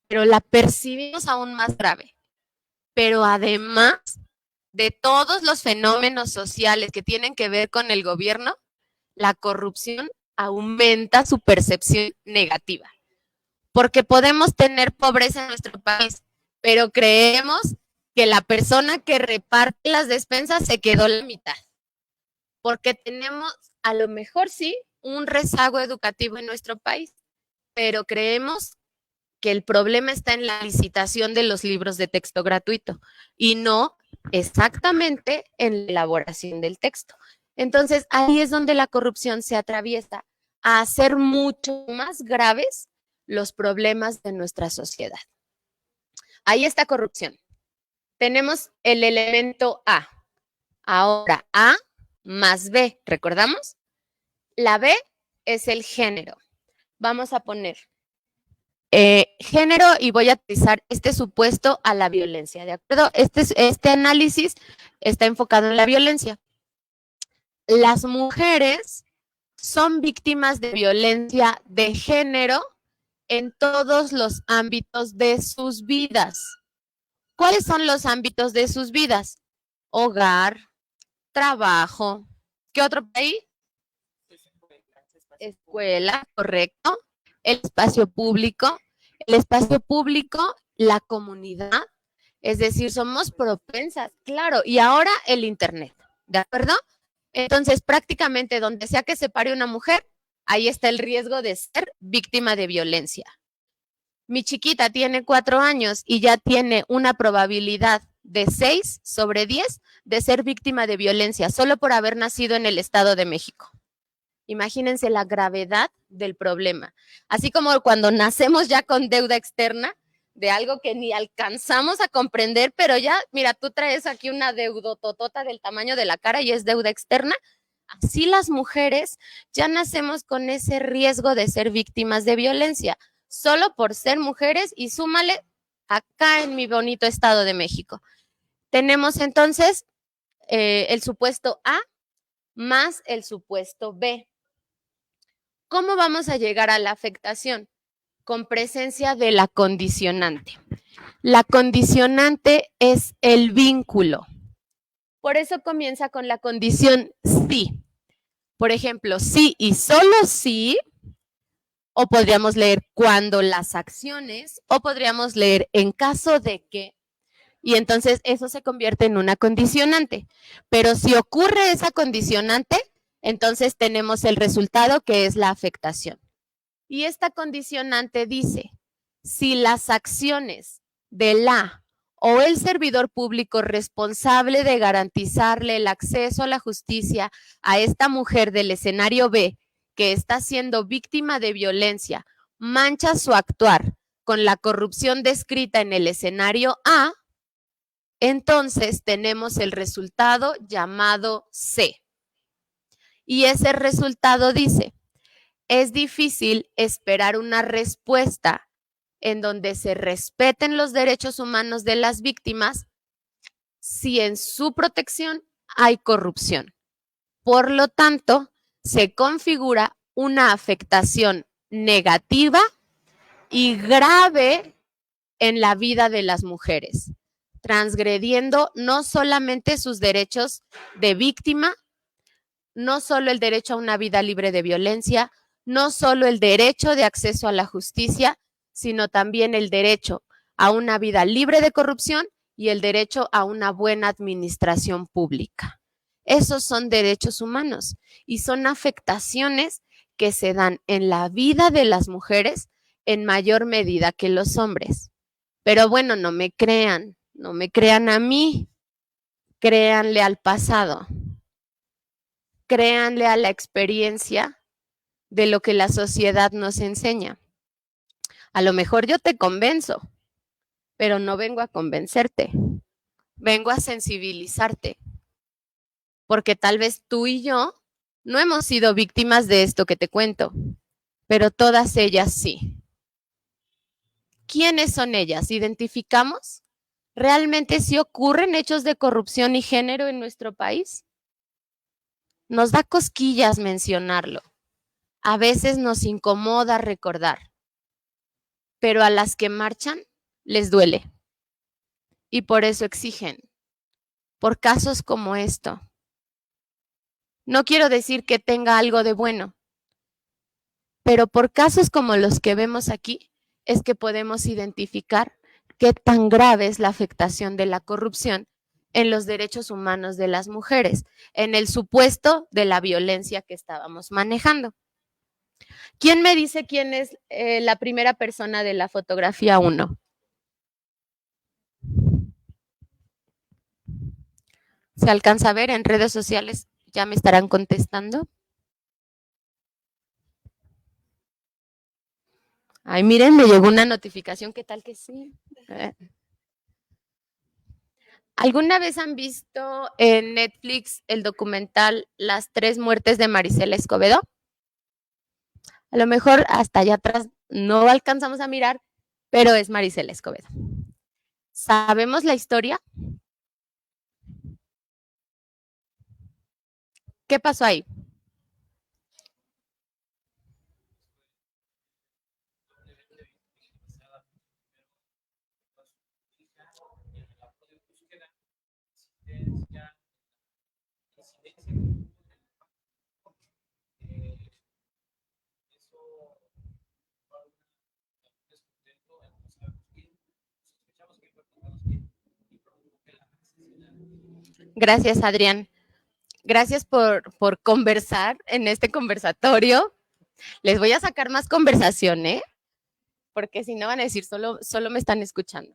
pero la percibimos aún más grave. Pero además de todos los fenómenos sociales que tienen que ver con el gobierno, la corrupción aumenta su percepción negativa. Porque podemos tener pobreza en nuestro país, pero creemos que la persona que reparte las despensas se quedó la mitad. Porque tenemos, a lo mejor sí, un rezago educativo en nuestro país, pero creemos que el problema está en la licitación de los libros de texto gratuito y no exactamente en la elaboración del texto. Entonces, ahí es donde la corrupción se atraviesa a hacer mucho más graves los problemas de nuestra sociedad. Ahí está corrupción. Tenemos el elemento A. Ahora, A más B, ¿recordamos? La B es el género. Vamos a poner género y voy a utilizar este supuesto a la violencia, ¿de acuerdo? Este análisis está enfocado en la violencia. Las mujeres son víctimas de violencia de género en todos los ámbitos de sus vidas. ¿Cuáles son los ámbitos de sus vidas? Hogar, trabajo. ¿Qué otro país? Escuela, correcto. El espacio público. El espacio público, la comunidad, es decir, somos propensas, claro, y ahora el internet, ¿de acuerdo? Entonces, prácticamente donde sea que se pare una mujer, ahí está el riesgo de ser víctima de violencia. Mi chiquita tiene 4 años y ya tiene una probabilidad de 6 sobre 10 de ser víctima de violencia, solo por haber nacido en el Estado de México. Imagínense la gravedad del problema. Así como cuando nacemos ya con deuda externa de algo que ni alcanzamos a comprender, pero ya, mira, tú traes aquí una deudototota del tamaño de la cara y es deuda externa. Así las mujeres ya nacemos con ese riesgo de ser víctimas de violencia, solo por ser mujeres y súmale acá en mi bonito Estado de México. Tenemos entonces el supuesto A más el supuesto B. ¿Cómo vamos a llegar a la afectación? Con presencia de la condicionante. La condicionante es el vínculo. Por eso comienza con la condición sí. Por ejemplo, sí y solo sí, o podríamos leer cuando las acciones, o podríamos leer en caso de que, y entonces eso se convierte en una condicionante. Pero si ocurre esa condicionante, entonces tenemos el resultado que es la afectación. Y esta condicionante dice, si las acciones de la o el servidor público responsable de garantizarle el acceso a la justicia a esta mujer del escenario B que está siendo víctima de violencia mancha su actuar con la corrupción descrita en el escenario A, entonces tenemos el resultado llamado C. Y ese resultado dice, es difícil esperar una respuesta en donde se respeten los derechos humanos de las víctimas si en su protección hay corrupción. Por lo tanto, se configura una afectación negativa y grave en la vida de las mujeres, transgrediendo no solamente sus derechos de víctima, no solo el derecho a una vida libre de violencia, no solo el derecho de acceso a la justicia, sino también el derecho a una vida libre de corrupción y el derecho a una buena administración pública. Esos son derechos humanos y son afectaciones que se dan en la vida de las mujeres en mayor medida que los hombres. Pero bueno, no me crean a mí, créanle al pasado, créanle a la experiencia de lo que la sociedad nos enseña. A lo mejor yo te convenzo, pero no vengo a convencerte, vengo a sensibilizarte, porque tal vez tú y yo no hemos sido víctimas de esto que te cuento, pero todas ellas sí. ¿Quiénes son ellas? ¿Identificamos? ¿Realmente sí ocurren hechos de corrupción y género en nuestro país? Nos da cosquillas mencionarlo. A veces nos incomoda recordar, pero a las que marchan les duele. Y por eso exigen, por casos como esto. No quiero decir que tenga algo de bueno, pero por casos como los que vemos aquí, es que podemos identificar qué tan grave es la afectación de la corrupción en los derechos humanos de las mujeres, en el supuesto de la violencia que estábamos manejando. ¿Quién me dice quién es la primera persona de la fotografía 1? ¿Se alcanza a ver en redes sociales? ¿Ya me estarán contestando? Ay, miren, me llegó una notificación, ¿qué tal que sí? ¿Alguna vez han visto en Netflix el documental Las 3 muertes de Marisela Escobedo? A lo mejor hasta allá atrás no alcanzamos a mirar, pero es Marisela Escobedo. ¿Sabemos la historia? ¿Qué pasó ahí? Gracias, Adrián. Gracias por conversar en este conversatorio. Les voy a sacar más conversación, ¿eh? Porque si no van a decir, solo me están escuchando.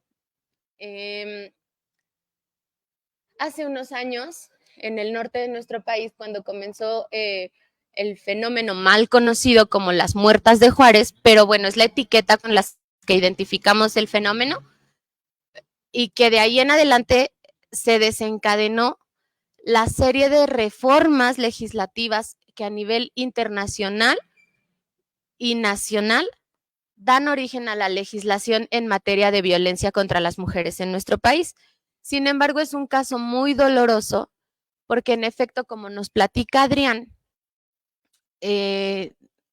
Hace unos años, en el norte de nuestro país, cuando comenzó el fenómeno mal conocido como las muertas de Juárez, pero bueno, es la etiqueta con la que identificamos el fenómeno, y que de ahí en adelante se desencadenó la serie de reformas legislativas que a nivel internacional y nacional dan origen a la legislación en materia de violencia contra las mujeres en nuestro país. Sin embargo, es un caso muy doloroso porque en efecto, como nos platica Adrián,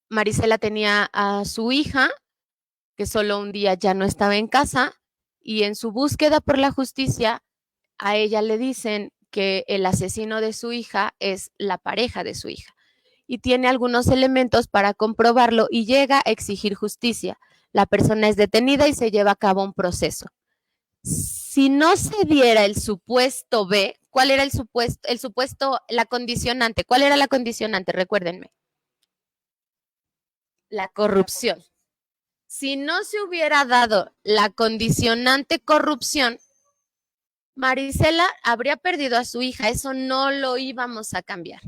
Marisela tenía a su hija, que solo un día ya no estaba en casa, y en su búsqueda por la justicia, a ella le dicen que el asesino de su hija es la pareja de su hija y tiene algunos elementos para comprobarlo y llega a exigir justicia. La persona es detenida y se lleva a cabo un proceso. Si no se diera el supuesto B, ¿cuál era el supuesto, la condicionante? ¿Cuál era la condicionante? Recuérdenme. La corrupción. Si no se hubiera dado la condicionante corrupción, Marisela habría perdido a su hija. Eso no lo íbamos a cambiar.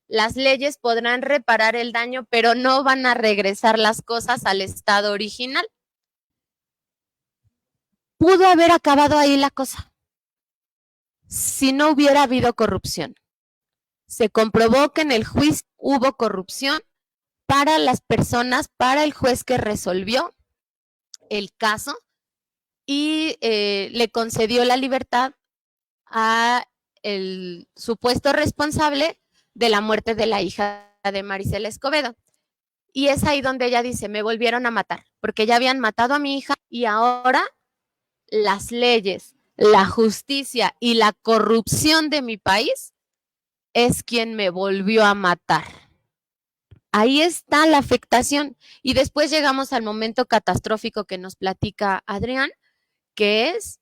Las leyes podrán reparar el daño, pero no van a regresar las cosas al estado original. Pudo haber acabado ahí la cosa si no hubiera habido corrupción. Se comprobó que en el juicio hubo corrupción para las personas, para el juez que resolvió el caso y le concedió la libertad a el supuesto responsable de la muerte de la hija de Marisela Escobedo. Y es ahí donde ella dice, me volvieron a matar, porque ya habían matado a mi hija y ahora las leyes, la justicia y la corrupción de mi país es quien me volvió a matar. Ahí está la afectación. Y después llegamos al momento catastrófico que nos platica Adrián, que es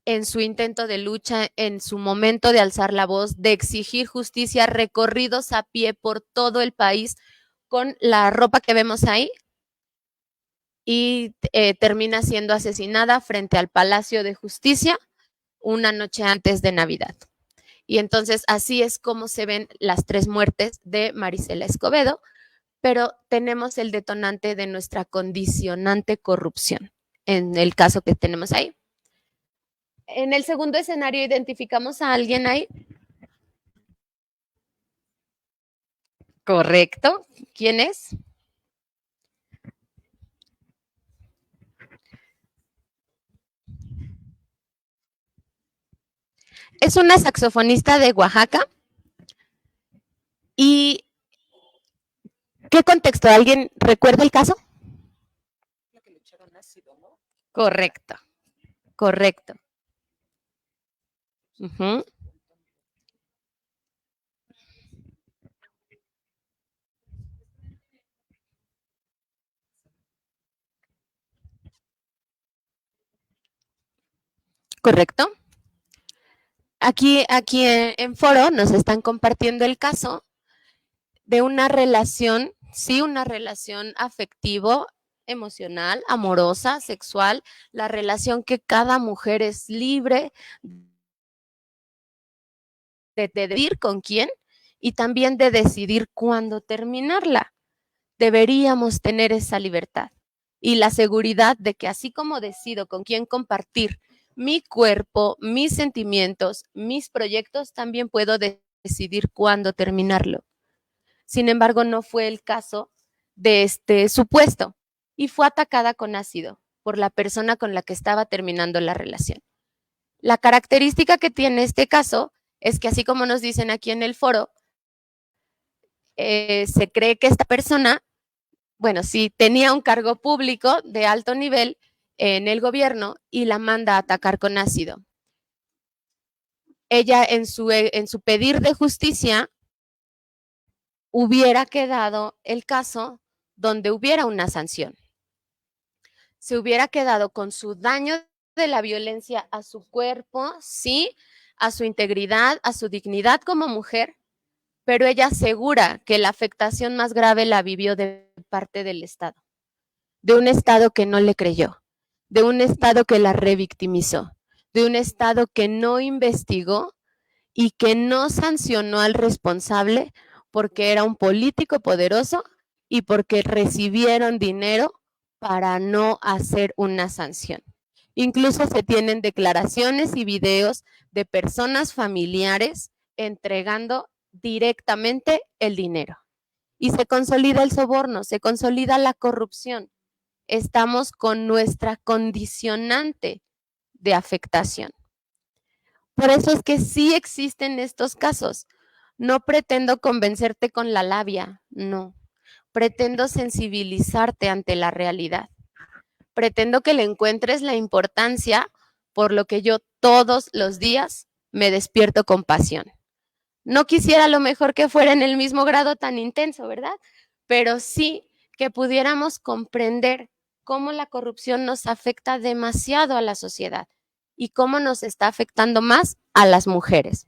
en su intento de lucha, en su momento de alzar la voz, de exigir justicia, recorridos a pie por todo el país con la ropa que vemos ahí, y termina siendo asesinada frente al Palacio de Justicia una noche antes de Navidad. Y entonces así es como se ven las 3 muertes de Marisela Escobedo, pero tenemos el detonante de nuestra condicionante corrupción, en el caso que tenemos ahí. En el segundo escenario, ¿identificamos a alguien ahí? Correcto. ¿Quién es? Es una saxofonista de Oaxaca. ¿Y qué contexto? ¿Alguien recuerda el caso? Correcto, correcto. Uh-huh. Correcto. Aquí en Foro nos están compartiendo el caso de una relación, sí, una relación afectivo, emocional, amorosa, sexual, la relación que cada mujer es libre de decidir con quién y también de decidir cuándo terminarla. Deberíamos tener esa libertad y la seguridad de que así como decido con quién compartir mi cuerpo, mis sentimientos, mis proyectos, también puedo decidir cuándo terminarlo. Sin embargo, no fue el caso de este supuesto y fue atacada con ácido por la persona con la que estaba terminando la relación. La característica que tiene este caso es que así como nos dicen aquí en el foro, se cree que esta persona, bueno, sí tenía un cargo público de alto nivel en el gobierno y la manda a atacar con ácido. Ella en su pedir de justicia hubiera quedado el caso donde hubiera una sanción. Se hubiera quedado con su daño de la violencia a su cuerpo, sí, a su integridad, a su dignidad como mujer, pero ella asegura que la afectación más grave la vivió de parte del Estado, de un Estado que no le creyó, de un Estado que la revictimizó, de un Estado que no investigó y que no sancionó al responsable porque era un político poderoso y porque recibieron dinero para no hacer una sanción. Incluso se tienen declaraciones y videos de personas familiares entregando directamente el dinero. Y se consolida el soborno, se consolida la corrupción. Estamos con nuestra condicionante de afectación. Por eso es que sí existen estos casos. No pretendo convencerte con la labia, no. Pretendo sensibilizarte ante la realidad. Pretendo que le encuentres la importancia por lo que yo todos los días me despierto con pasión. No quisiera a lo mejor que fuera en el mismo grado tan intenso, ¿verdad? Pero sí que pudiéramos comprender cómo la corrupción nos afecta demasiado a la sociedad y cómo nos está afectando más a las mujeres.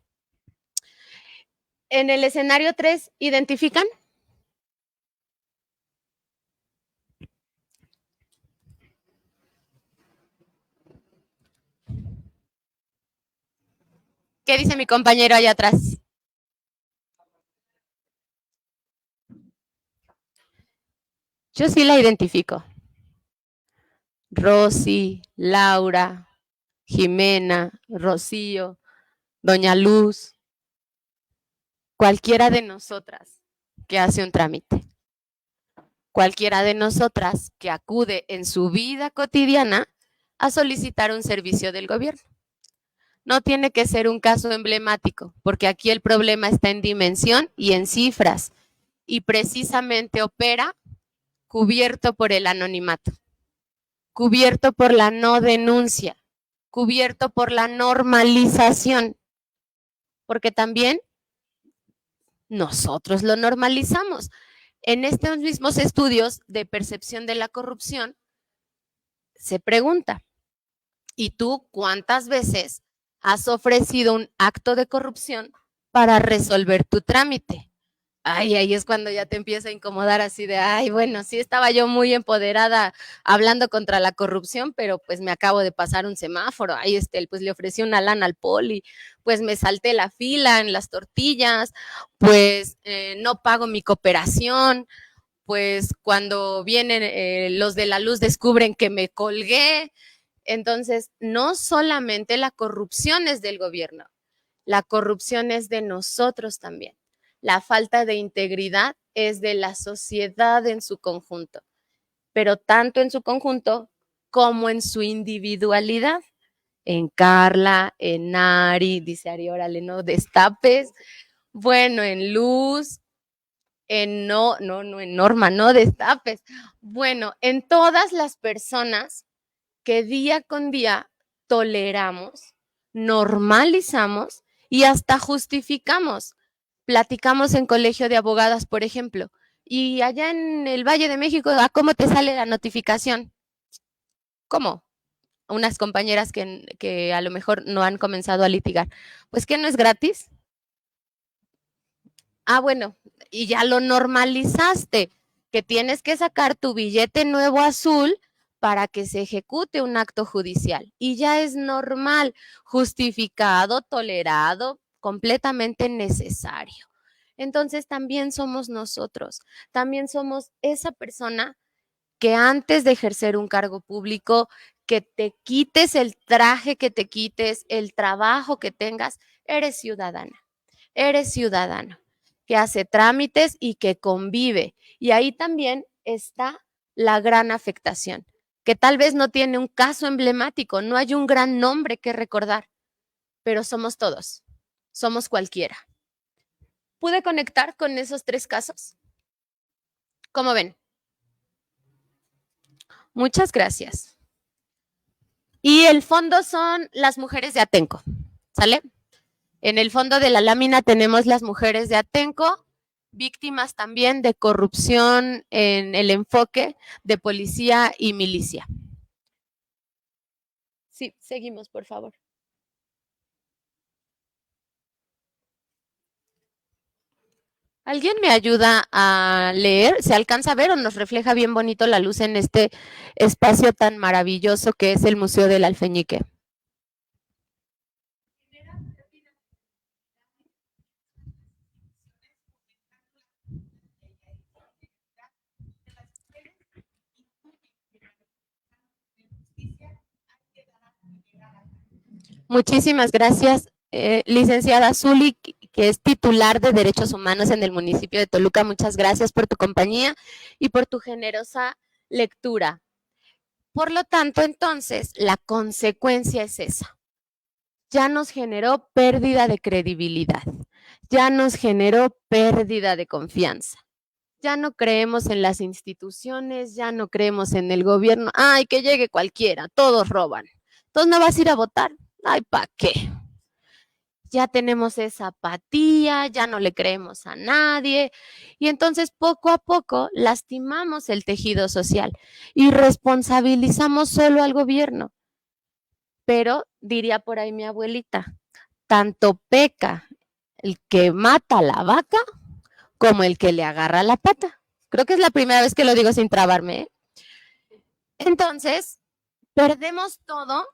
En el escenario 3, ¿identifican? ¿Qué dice mi compañero allá atrás? Yo sí la identifico. Rosy, Laura, Jimena, Rocío, Doña Luz, cualquiera de nosotras que hace un trámite, cualquiera de nosotras que acude en su vida cotidiana a solicitar un servicio del gobierno. No tiene que ser un caso emblemático, porque aquí el problema está en dimensión y en cifras. y precisamente opera cubierto por el anonimato, cubierto por la no denuncia, cubierto por la normalización, porque también nosotros lo normalizamos. En estos mismos estudios de percepción de la corrupción se pregunta, ¿y tú cuántas veces has ofrecido un acto de corrupción para resolver tu trámite? Ay, ahí es cuando ya te empieza a incomodar así de, ay, bueno, sí estaba yo muy empoderada hablando contra la corrupción, pero pues me acabo de pasar un semáforo, ahí pues le ofrecí una lana al poli, pues me salté la fila en las tortillas, pues no pago mi cooperación, pues cuando vienen los de la luz descubren que me colgué. Entonces, no solamente la corrupción es del gobierno, la corrupción es de nosotros también. La falta de integridad es de la sociedad en su conjunto, pero tanto en su conjunto como en su individualidad. En Carla, en Ari, dice Ari, órale, no destapes. Bueno, en Luz, en en Norma, no destapes. Bueno, en todas las personas que día con día toleramos, normalizamos y hasta justificamos. Platicamos en colegio de abogadas, por ejemplo, y allá en el Valle de México, ¿a cómo te sale la notificación? ¿Cómo? Unas compañeras que a lo mejor no han comenzado a litigar. Pues que no es gratis. Ah, bueno, y ya lo normalizaste, que tienes que sacar tu billete nuevo azul para que se ejecute un acto judicial. Y ya es normal, justificado, tolerado, completamente necesario. Entonces también somos nosotros, también somos esa persona que antes de ejercer un cargo público, que te quites el traje, que te quites el trabajo que tengas, eres ciudadana, eres ciudadano, que hace trámites y que convive. Y ahí también está la gran afectación, que tal vez no tiene un caso emblemático, no hay un gran nombre que recordar, pero somos todos, somos cualquiera. ¿Pude conectar con esos 3 casos? ¿Cómo ven? Muchas gracias. Y el fondo son las mujeres de Atenco, ¿sale? En el fondo de la lámina tenemos las mujeres de Atenco, víctimas también de corrupción en el enfoque de policía y milicia. Sí, seguimos, por favor. ¿Alguien me ayuda a leer? ¿Se alcanza a ver o nos refleja bien bonito la luz en este espacio tan maravilloso que es el Museo del Alfeñique? Muchísimas gracias, licenciada Zuli, que es titular de Derechos Humanos en el municipio de Toluca. Muchas gracias por tu compañía y por tu generosa lectura. Por lo tanto, entonces, la consecuencia es esa. Ya nos generó pérdida de credibilidad, ya nos generó pérdida de confianza. Ya no creemos en las instituciones, ya no creemos en el gobierno. Ay, que llegue cualquiera, todos roban. Entonces no vas a ir a votar. Ay, ¿para qué? Ya tenemos esa apatía, ya no le creemos a nadie y entonces poco a poco lastimamos el tejido social y responsabilizamos solo al gobierno. Pero diría por ahí mi abuelita, tanto peca el que mata a la vaca como el que le agarra la pata. Creo que es la primera vez que lo digo sin trabarme, ¿eh? Entonces, perdemos todo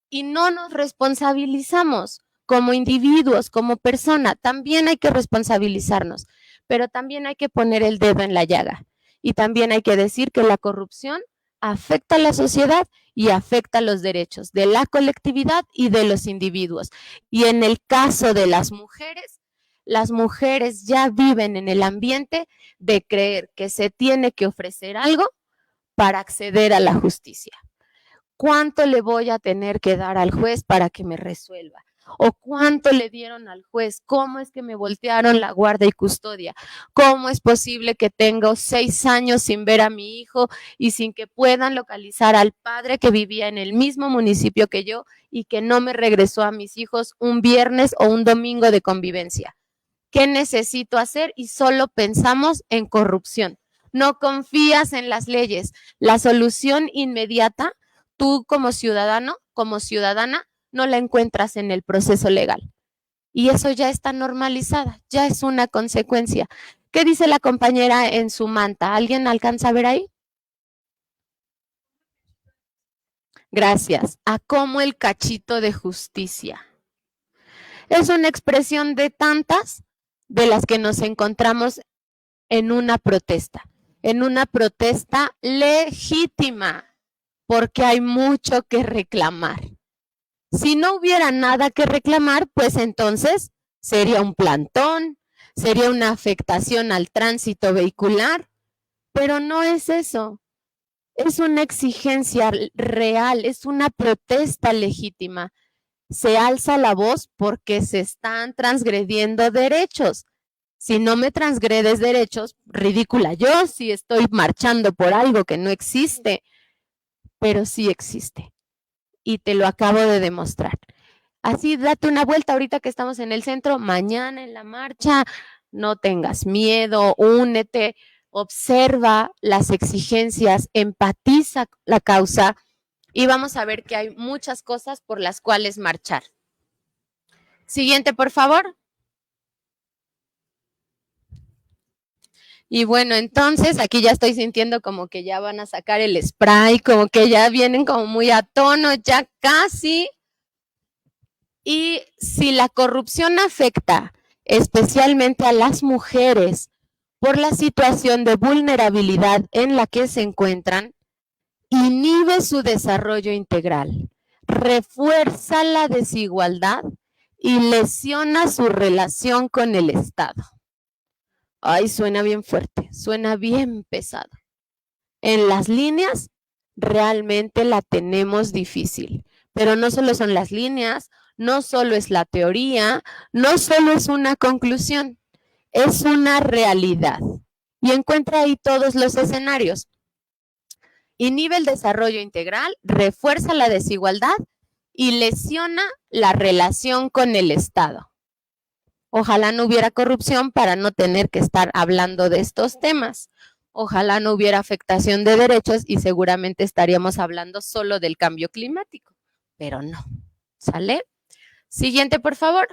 y no nos responsabilizamos como individuos, como persona. También hay que responsabilizarnos, pero también hay que poner el dedo en la llaga. Y también hay que decir que la corrupción afecta a la sociedad y afecta los derechos de la colectividad y de los individuos. Y en el caso de las mujeres ya viven en el ambiente de creer que se tiene que ofrecer algo para acceder a la justicia. ¿Cuánto le voy a tener que dar al juez para que me resuelva? ¿O cuánto le dieron al juez? ¿Cómo es que me voltearon la guardia y custodia? ¿Cómo es posible que tengo 6 años sin ver a mi hijo y sin que puedan localizar al padre que vivía en el mismo municipio que yo y que no me regresó a mis hijos un viernes o un domingo de convivencia? ¿Qué necesito hacer? Y solo pensamos en corrupción. No confías en las leyes. La solución inmediata, tú como ciudadano, como ciudadana, no la encuentras en el proceso legal. Y eso ya está normalizada, ya es una consecuencia. ¿Qué dice la compañera en su manta? ¿Alguien alcanza a ver ahí? Gracias. A como el cachito de justicia. Es una expresión de tantas de las que nos encontramos en una protesta legítima, porque hay mucho que reclamar. Si no hubiera nada que reclamar, pues entonces sería un plantón, sería una afectación al tránsito vehicular, pero no es eso. Es una exigencia real, es una protesta legítima. Se alza la voz porque se están transgrediendo derechos. Si no me transgredes derechos, ridícula yo si estoy marchando por algo que no existe, pero sí existe. Y te lo acabo de demostrar. Así, date una vuelta ahorita que estamos en el centro, mañana en la marcha, no tengas miedo, únete, observa las exigencias, empatiza la causa y vamos a ver que hay muchas cosas por las cuales marchar. Siguiente, por favor. Y bueno, entonces aquí ya estoy sintiendo como que ya van a sacar el spray, como que ya vienen como muy a tono, ya casi. Y si la corrupción afecta especialmente a las mujeres por la situación de vulnerabilidad en la que se encuentran, inhibe su desarrollo integral, refuerza la desigualdad y lesiona su relación con el Estado. Ay, suena bien fuerte, suena bien pesado. En las líneas realmente la tenemos difícil, pero no solo son las líneas, no solo es la teoría, no solo es una conclusión, es una realidad. Y encuentra ahí todos los escenarios. Inhibe el desarrollo integral, refuerza la desigualdad y lesiona la relación con el Estado. Ojalá no hubiera corrupción para no tener que estar hablando de estos temas. Ojalá no hubiera afectación de derechos y seguramente estaríamos hablando solo del cambio climático, pero no. ¿Sale? Siguiente, por favor.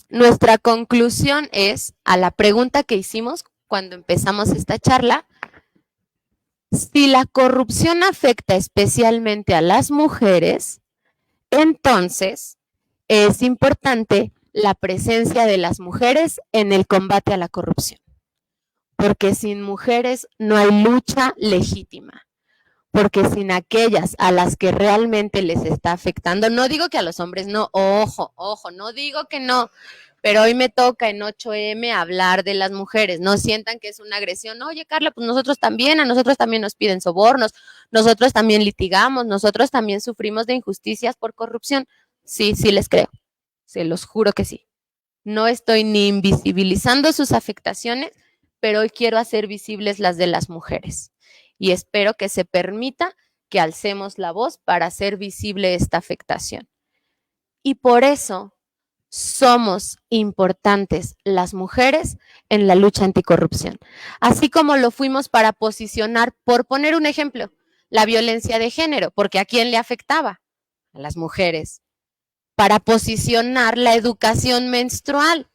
Nuestra conclusión es a la pregunta que hicimos cuando empezamos esta charla. Si la corrupción afecta especialmente a las mujeres, entonces es importante la presencia de las mujeres en el combate a la corrupción, porque sin mujeres no hay lucha legítima, porque sin aquellas a las que realmente les está afectando, no digo que a los hombres no, ojo, no digo que no, pero hoy me toca en 8M hablar de las mujeres, no sientan que es una agresión. Oye, Carla, pues nosotros también, a nosotros también nos piden sobornos, nosotros también litigamos, nosotros también sufrimos de injusticias por corrupción. Sí, sí les creo, se los juro que sí. No estoy ni invisibilizando sus afectaciones, pero hoy quiero hacer visibles las de las mujeres y espero que se permita que alcemos la voz para hacer visible esta afectación. Y por eso somos importantes las mujeres en la lucha anticorrupción, así como lo fuimos para posicionar, por poner un ejemplo, la violencia de género, porque ¿a quién le afectaba? A las mujeres. Para posicionar la educación menstrual.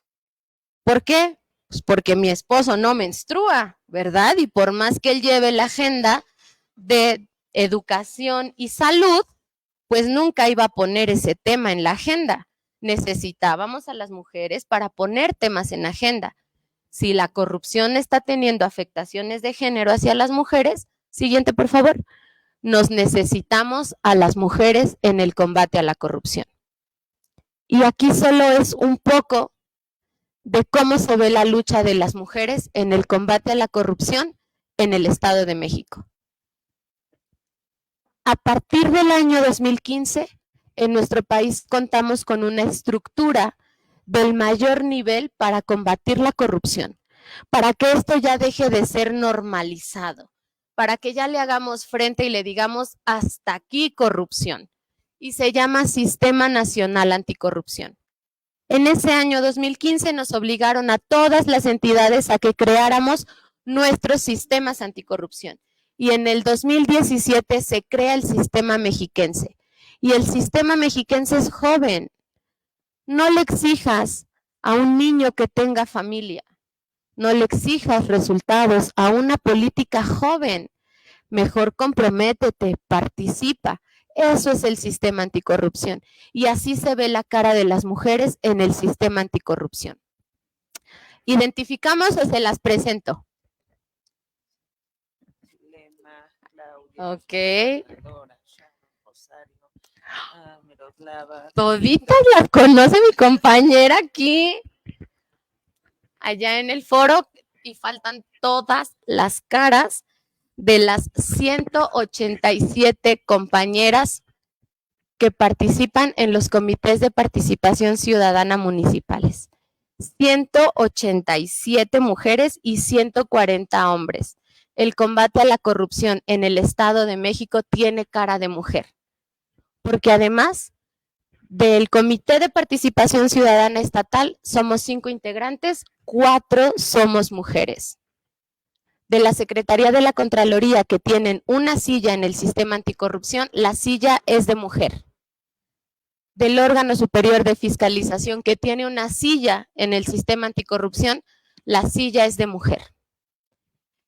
¿Por qué? Pues porque mi esposo no menstrua, ¿verdad? Y por más que él lleve la agenda de educación y salud, pues nunca iba a poner ese tema en la agenda. Necesitábamos a las mujeres para poner temas en agenda. Si la corrupción está teniendo afectaciones de género hacia las mujeres, siguiente por favor, nos necesitamos a las mujeres en el combate a la corrupción. Y aquí solo es un poco de cómo se ve la lucha de las mujeres en el combate a la corrupción en el Estado de México. A partir del año 2015, en nuestro país contamos con una estructura del mayor nivel para combatir la corrupción, para que esto ya deje de ser normalizado, para que ya le hagamos frente y le digamos hasta aquí corrupción. Y se llama Sistema Nacional Anticorrupción. En ese año 2015 nos obligaron a todas las entidades a que creáramos nuestros sistemas anticorrupción. Y en el 2017 se crea el sistema mexiquense. Y el sistema mexiquense es joven. No le exijas a un niño que tenga familia. No le exijas resultados a una política joven. Mejor comprométete, participa. Eso es el sistema anticorrupción. Y así se ve la cara de las mujeres en el sistema anticorrupción. ¿Identificamos o se las presento? Ok. Toditas las conoce mi compañera aquí, allá en el foro, y faltan todas las caras de las 187 compañeras que participan en los comités de participación ciudadana municipales. 187 mujeres y 140 hombres. El combate a la corrupción en el Estado de México tiene cara de mujer, porque además del Comité de Participación Ciudadana Estatal somos 5 integrantes, 4 somos mujeres. De la Secretaría de la Contraloría, que tienen una silla en el sistema anticorrupción, la silla es de mujer. Del órgano superior de fiscalización, que tiene una silla en el sistema anticorrupción, la silla es de mujer.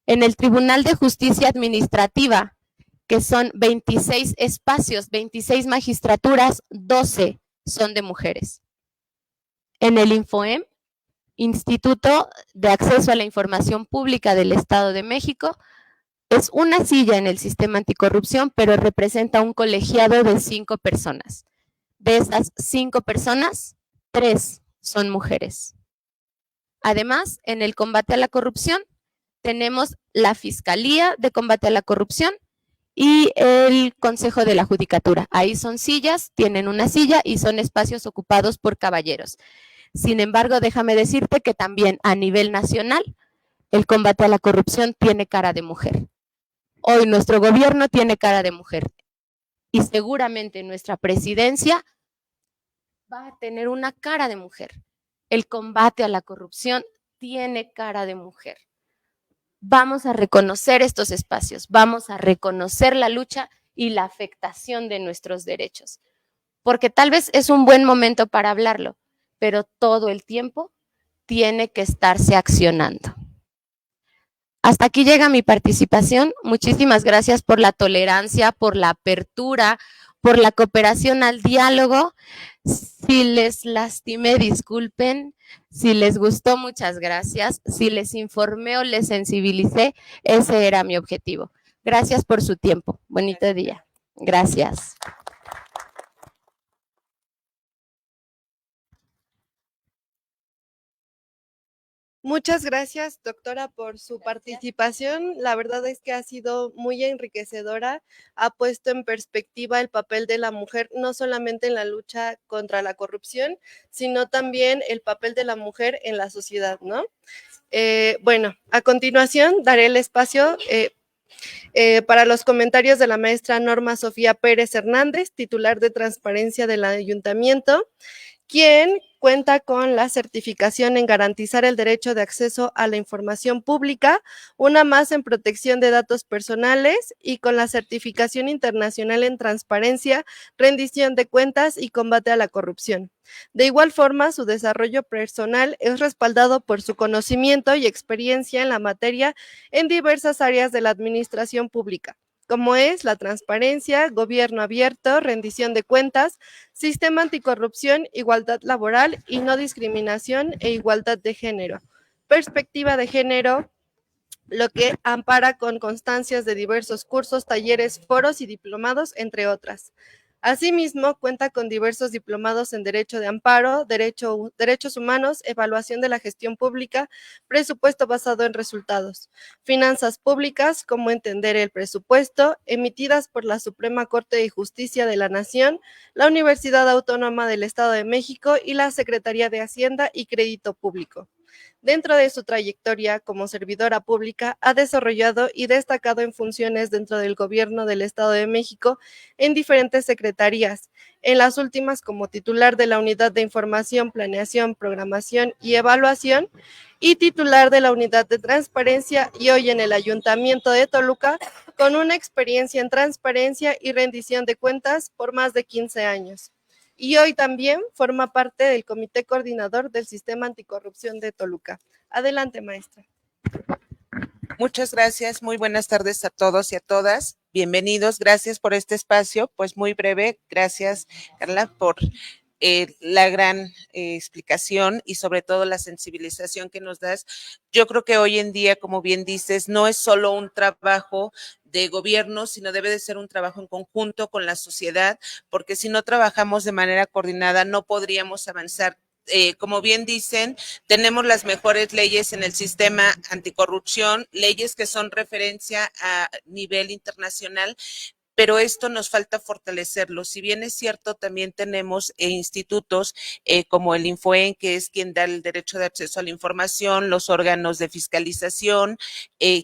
En el Tribunal de Justicia Administrativa, que son 26 espacios, 26 magistraturas, 12 son de mujeres. En el INFOEM, Instituto de Acceso a la Información Pública del Estado de México, es una silla en el sistema anticorrupción, pero representa un colegiado de 5 personas. De esas 5 personas, 3 son mujeres. Además, en el combate a la corrupción, tenemos la Fiscalía de Combate a la Corrupción y el Consejo de la Judicatura. Ahí son sillas, tienen una silla y son espacios ocupados por caballeros. Sin embargo, déjame decirte que también a nivel nacional, el combate a la corrupción tiene cara de mujer. Hoy nuestro gobierno tiene cara de mujer y seguramente nuestra presidencia va a tener una cara de mujer. El combate a la corrupción tiene cara de mujer. Vamos a reconocer estos espacios, vamos a reconocer la lucha y la afectación de nuestros derechos, porque tal vez es un buen momento para hablarlo, pero todo el tiempo tiene que estarse accionando. Hasta aquí llega mi participación. Muchísimas gracias por la tolerancia, por la apertura, por la cooperación al diálogo. Si les lastimé, disculpen. Si les gustó, muchas gracias. Si les informé o les sensibilicé, ese era mi objetivo. Gracias por su tiempo. Bonito día. Gracias. Muchas gracias, doctora, por su participación. La verdad es que ha sido muy enriquecedora. Ha puesto en perspectiva el papel de la mujer, no solamente en la lucha contra la corrupción, sino también el papel de la mujer en la sociedad, ¿no? Bueno, a continuación daré el espacio para los comentarios de la maestra Norma Sofía Pérez Hernández, titular de Transparencia del Ayuntamiento, quien cuenta con la certificación en garantizar el derecho de acceso a la información pública, una más en protección de datos personales y con la certificación internacional en transparencia, rendición de cuentas y combate a la corrupción. De igual forma, su desarrollo personal es respaldado por su conocimiento y experiencia en la materia en diversas áreas de la administración pública, como es la transparencia, gobierno abierto, rendición de cuentas, sistema anticorrupción, igualdad laboral y no discriminación e igualdad de género, perspectiva de género, lo que ampara con constancias de diversos cursos, talleres, foros y diplomados, entre otras. Asimismo, cuenta con diversos diplomados en Derecho de Amparo, Derechos Humanos, Evaluación de la Gestión Pública, Presupuesto basado en resultados, Finanzas Públicas, Cómo entender el presupuesto, emitidas por la Suprema Corte de Justicia de la Nación, la Universidad Autónoma del Estado de México y la Secretaría de Hacienda y Crédito Público. Dentro de su trayectoria como servidora pública, ha desarrollado y destacado en funciones dentro del Gobierno del Estado de México en diferentes secretarías, en las últimas como titular de la Unidad de Información, Planeación, Programación y Evaluación y titular de la Unidad de Transparencia y hoy en el Ayuntamiento de Toluca con una experiencia en transparencia y rendición de cuentas por más de 15 años. Y hoy también forma parte del Comité Coordinador del Sistema Anticorrupción de Toluca. Adelante, maestra. Muchas gracias, muy buenas tardes a todos y a todas. Bienvenidos, gracias por este espacio, pues muy breve. Gracias, Carla, por la gran explicación y sobre todo la sensibilización que nos das. Yo creo que hoy en día, como bien dices, no es solo un trabajo de gobierno, sino debe de ser un trabajo en conjunto con la sociedad, porque si no trabajamos de manera coordinada no podríamos avanzar. Como bien dicen, tenemos las mejores leyes en el sistema anticorrupción, leyes que son referencia a nivel internacional, pero esto nos falta fortalecerlo. Si bien es cierto, también tenemos institutos como el Infoen, que es quien da el derecho de acceso a la información, los órganos de fiscalización,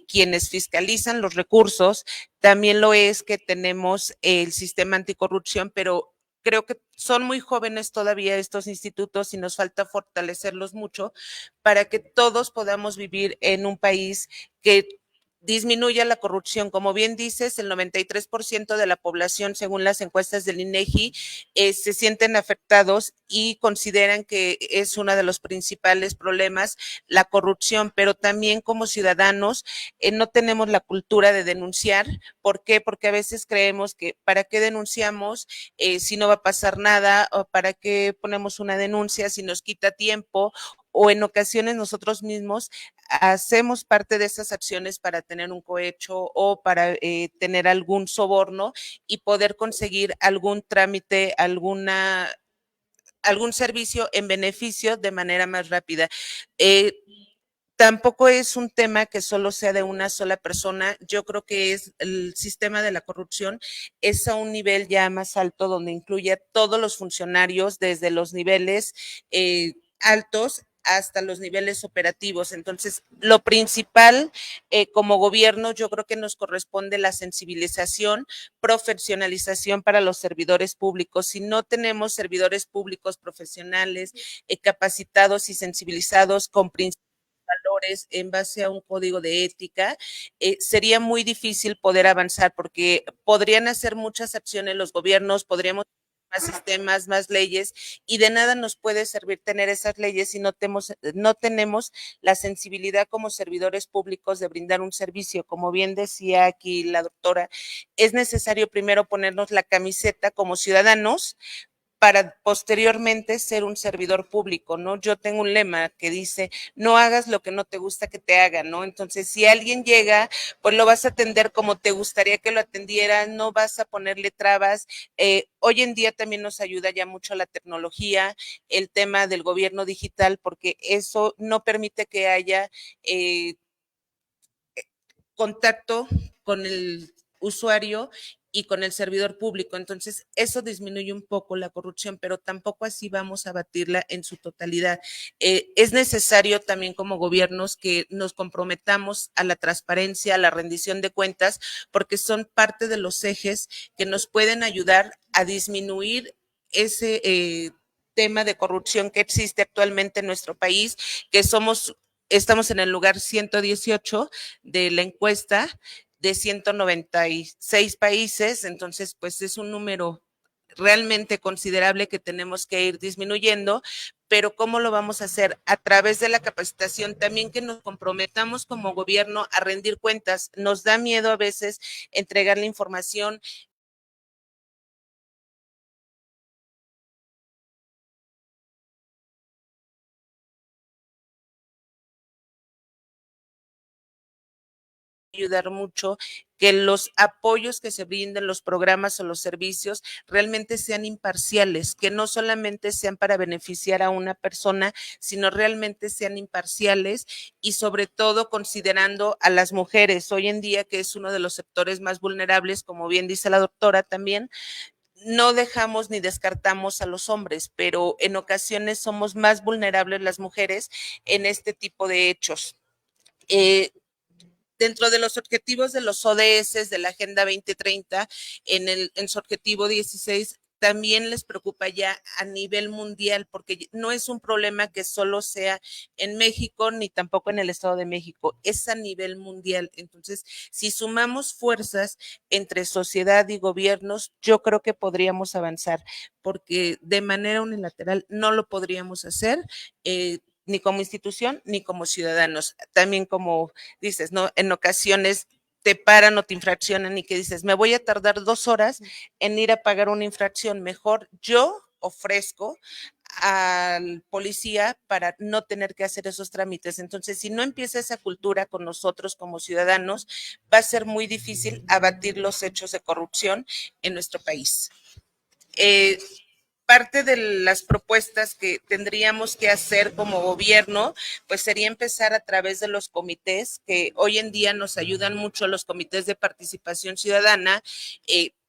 quienes fiscalizan los recursos. También lo es que tenemos el sistema anticorrupción, pero creo que son muy jóvenes todavía estos institutos y nos falta fortalecerlos mucho para que todos podamos vivir en un país que disminuya la corrupción. Como bien dices, el 93% de la población, según las encuestas del INEGI, se sienten afectados y consideran que es uno de los principales problemas la corrupción, pero también como ciudadanos no tenemos la cultura de denunciar. ¿Por qué? Porque a veces creemos que ¿para qué denunciamos si no va a pasar nada? ¿O para qué ponemos una denuncia si nos quita tiempo? O en ocasiones nosotros mismos hacemos parte de esas acciones para tener un cohecho o para tener algún soborno y poder conseguir algún trámite, algún servicio en beneficio de manera más rápida. Tampoco es un tema que solo sea de una sola persona. Yo creo que es el sistema de la corrupción es a un nivel ya más alto donde incluye a todos los funcionarios desde los niveles altos hasta los niveles operativos. Entonces, lo principal como gobierno, yo creo que nos corresponde la sensibilización, profesionalización para los servidores públicos. Si no tenemos servidores públicos profesionales, capacitados y sensibilizados con principios, valores en base a un código de ética, sería muy difícil poder avanzar porque podrían hacer muchas acciones los gobiernos, podríamos más sistemas, más leyes y de nada nos puede servir tener esas leyes si no tenemos la sensibilidad como servidores públicos de brindar un servicio. Como bien decía aquí la doctora, es necesario primero ponernos la camiseta como ciudadanos para posteriormente ser un servidor público, ¿no? Yo tengo un lema que dice, no hagas lo que no te gusta que te hagan, ¿no? Entonces, si alguien llega, pues lo vas a atender como te gustaría que lo atendiera, no vas a ponerle trabas. Hoy en día también nos ayuda ya mucho la tecnología, el tema del gobierno digital, porque eso no permite que haya contacto con el usuario y con el servidor público. Entonces, eso disminuye un poco la corrupción, pero tampoco así vamos a batirla en su totalidad. Es necesario también como gobiernos que nos comprometamos a la transparencia, a la rendición de cuentas, porque son parte de los ejes que nos pueden ayudar a disminuir ese tema de corrupción que existe actualmente en nuestro país, que estamos en el lugar 118 de la encuesta de 196 países, entonces pues es un número realmente considerable que tenemos que ir disminuyendo, pero ¿cómo lo vamos a hacer? A través de la capacitación, también que nos comprometamos como gobierno a rendir cuentas. Nos da miedo a veces entregar la información. ayudar mucho que los apoyos que se brinden, los programas o los servicios realmente sean imparciales, que no solamente sean para beneficiar a una persona, sino realmente sean imparciales y sobre todo considerando a las mujeres hoy en día, que es uno de los sectores más vulnerables, como bien dice la doctora también. No dejamos ni descartamos a los hombres, pero en ocasiones somos más vulnerables las mujeres en este tipo de hechos. Dentro de los objetivos de los ODS de la Agenda 2030, en su objetivo 16, también les preocupa ya a nivel mundial, porque no es un problema que solo sea en México ni tampoco en el Estado de México, es a nivel mundial. Entonces, si sumamos fuerzas entre sociedad y gobiernos, yo creo que podríamos avanzar, porque de manera unilateral no lo podríamos hacer. Ni como institución, ni como ciudadanos. También como dices, ¿no? En ocasiones te paran o te infraccionan y que dices, me voy a tardar 2 horas en ir a pagar una infracción. Mejor yo ofrezco al policía para no tener que hacer esos trámites. Entonces, si no empieza esa cultura con nosotros como ciudadanos, va a ser muy difícil abatir los hechos de corrupción en nuestro país. Parte de las propuestas que tendríamos que hacer como gobierno, pues sería empezar a través de los comités, que hoy en día nos ayudan mucho los comités de participación ciudadana,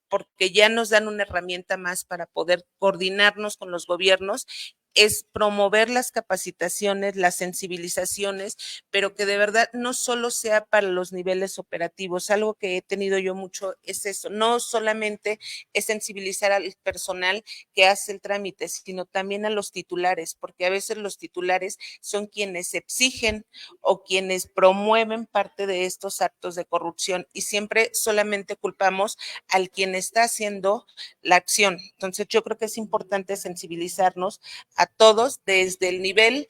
porque ya nos dan una herramienta más para poder coordinarnos con los gobiernos, es promover las capacitaciones, las sensibilizaciones, pero que de verdad no solo sea para los niveles operativos. Algo que he tenido yo mucho es eso, no solamente es sensibilizar al personal que hace el trámite, sino también a los titulares, porque a veces los titulares son quienes exigen o quienes promueven parte de estos actos de corrupción y siempre solamente culpamos al quien está haciendo la acción. Entonces yo creo que es importante sensibilizarnos a todos desde el nivel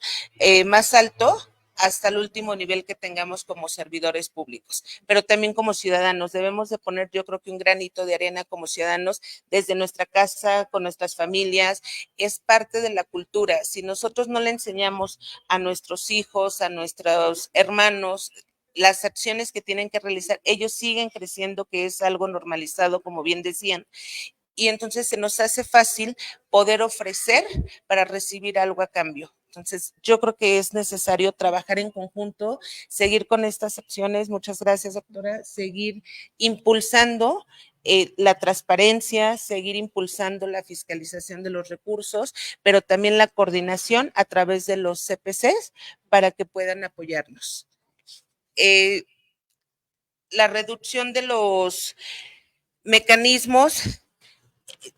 más alto hasta el último nivel que tengamos como servidores públicos, pero también como ciudadanos debemos de poner, yo creo que un granito de arena como ciudadanos desde nuestra casa, con nuestras familias, es parte de la cultura. Si nosotros no le enseñamos a nuestros hijos, a nuestros hermanos, las acciones que tienen que realizar, ellos siguen creciendo, que es algo normalizado, como bien decían, y entonces se nos hace fácil poder ofrecer para recibir algo a cambio. Entonces, yo creo que es necesario trabajar en conjunto, seguir con estas acciones, muchas gracias, doctora, seguir impulsando la transparencia, seguir impulsando la fiscalización de los recursos, pero también la coordinación a través de los CPCs para que puedan apoyarnos. La reducción de los mecanismos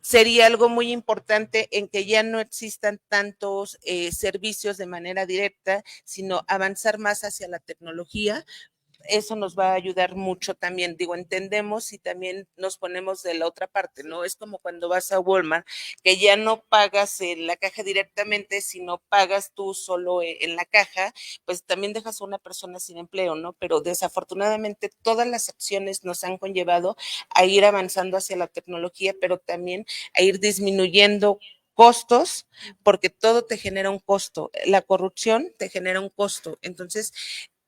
sería algo muy importante en que ya no existan tantos servicios de manera directa, sino avanzar más hacia la tecnología. Eso nos va a ayudar mucho también. Digo, entendemos y también nos ponemos de la otra parte, ¿no? Es como cuando vas a Walmart, que ya no pagas en la caja directamente, sino pagas tú solo en la caja, pues también dejas a una persona sin empleo, ¿no? Pero desafortunadamente todas las acciones nos han conllevado a ir avanzando hacia la tecnología, pero también a ir disminuyendo costos, porque todo te genera un costo. La corrupción te genera un costo. Entonces,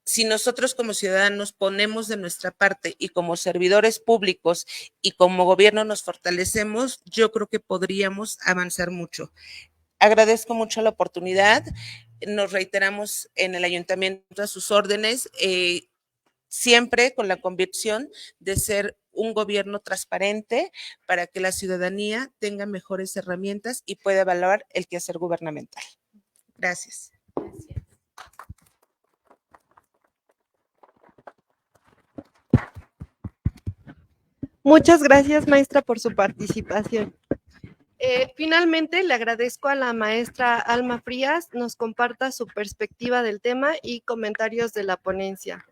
si nosotros como ciudadanos ponemos de nuestra parte y como servidores públicos y como gobierno nos fortalecemos, yo creo que podríamos avanzar mucho. Agradezco mucho la oportunidad. Nos reiteramos en el ayuntamiento a sus órdenes, siempre con la convicción de ser un gobierno transparente para que la ciudadanía tenga mejores herramientas y pueda evaluar el quehacer gubernamental. Gracias. Muchas gracias, maestra, por su participación. Finalmente, le agradezco a la maestra Alma Frías nos comparta su perspectiva del tema y comentarios de la ponencia.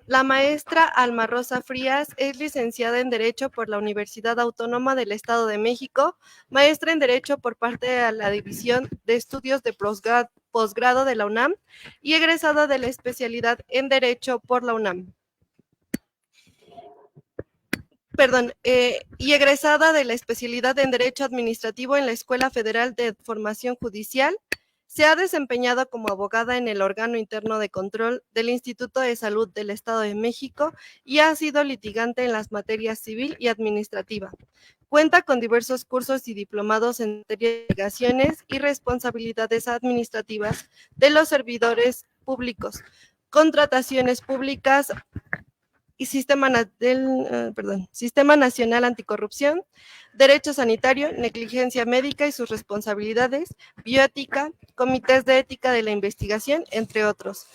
La maestra Alma Rosa Frías es licenciada en Derecho por la Universidad Autónoma del Estado de México, maestra en Derecho por parte de la División de Estudios de Posgrado de la UNAM y egresada de la especialidad en Derecho por la UNAM. Y egresada de la especialidad en Derecho Administrativo en la Escuela Federal de Formación Judicial Se ha desempeñado como abogada en el órgano interno de control del Instituto de Salud del Estado de México y ha sido litigante en las materias civil y administrativa. Cuenta con diversos cursos y diplomados en materia de obligaciones y responsabilidades administrativas de los servidores públicos, contrataciones públicas y Sistema Nacional Anticorrupción, Derecho Sanitario, Negligencia Médica y sus responsabilidades, Bioética, Comités de Ética de la Investigación, entre otros.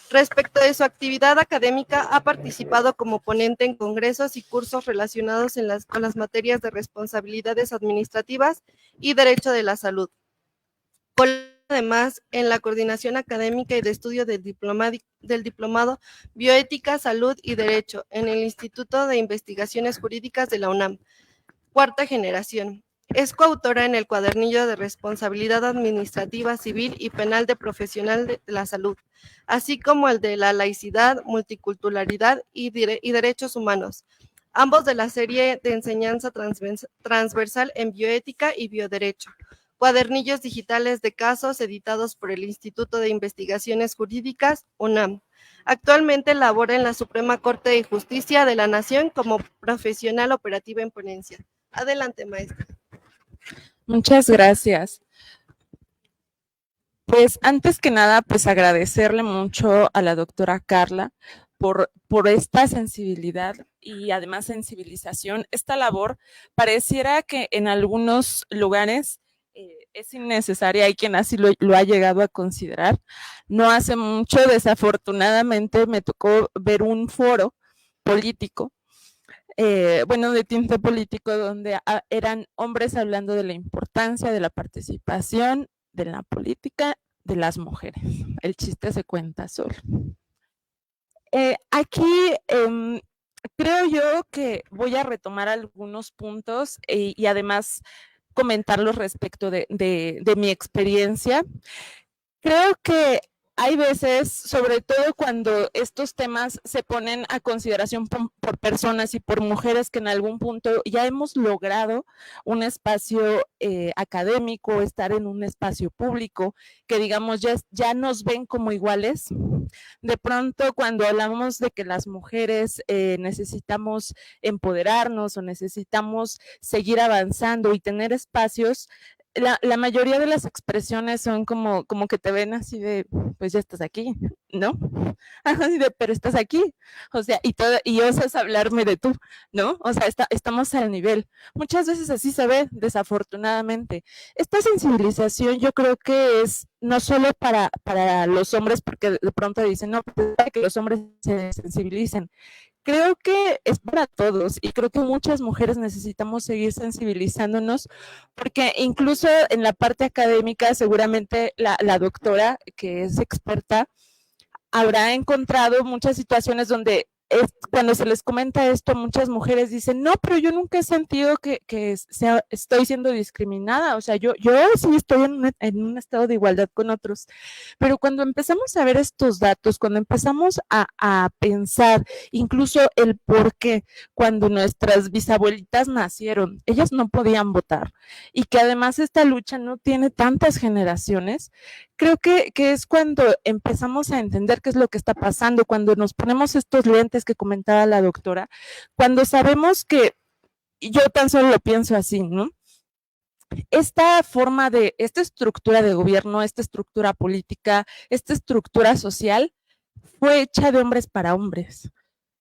Respecto de su actividad académica, ha participado como ponente en congresos y cursos relacionados con las materias de responsabilidades administrativas y derecho de la salud. Además, en la coordinación académica y de estudio del diplomado Bioética, Salud y Derecho en el Instituto de Investigaciones Jurídicas de la UNAM, cuarta generación. Es coautora en el Cuadernillo de Responsabilidad Administrativa, Civil y Penal de Profesional de la Salud, así como el de la laicidad, multiculturalidad y derechos humanos, ambos de la serie de enseñanza transversal en bioética y bioderecho. Cuadernillos digitales de casos editados por el Instituto de Investigaciones Jurídicas, UNAM. Actualmente labora en la Suprema Corte de Justicia de la Nación como profesional operativa en ponencia. Adelante, maestra. Muchas gracias. Pues antes que nada, pues agradecerle mucho a la doctora Carla por esta sensibilidad y además sensibilización. Esta labor pareciera que en algunos lugares es innecesaria, hay quien así lo ha llegado a considerar. No hace mucho, desafortunadamente, me tocó ver un foro político, de tinte político, donde eran hombres hablando de la importancia de la participación de la política de las mujeres. El chiste se cuenta solo. Aquí creo yo que voy a retomar algunos puntos y además comentarlos respecto de mi experiencia. Creo que hay veces, sobre todo cuando estos temas se ponen a consideración por personas y por mujeres que en algún punto ya hemos logrado un espacio académico, estar en un espacio público, que digamos ya nos ven como iguales. De pronto cuando hablamos de que las mujeres necesitamos empoderarnos o necesitamos seguir avanzando y tener espacios, la mayoría de las expresiones son como que te ven así de, pues ya estás aquí, ¿no? Así de, pero estás aquí, o sea, y osas hablarme de tú, ¿no? O sea, estamos al nivel. Muchas veces así se ve, desafortunadamente. Esta sensibilización yo creo que es no solo para los hombres, porque de pronto dicen, no, para que los hombres se sensibilicen. Creo que es para todos y creo que muchas mujeres necesitamos seguir sensibilizándonos porque incluso en la parte académica seguramente la doctora que es experta habrá encontrado muchas situaciones donde cuando se les comenta esto, muchas mujeres dicen, no, pero yo nunca he sentido que estoy siendo discriminada, o sea, yo sí estoy en un estado de igualdad con otros, pero cuando empezamos a ver estos datos, cuando empezamos a pensar incluso el por qué, cuando nuestras bisabuelitas nacieron, ellas no podían votar, y que además esta lucha no tiene tantas generaciones, creo que es cuando empezamos a entender qué es lo que está pasando, cuando nos ponemos estos lentes que comentaba la doctora, cuando sabemos que, yo tan solo lo pienso así, ¿no? Esta estructura de gobierno, esta estructura política, esta estructura social, fue hecha de hombres para hombres.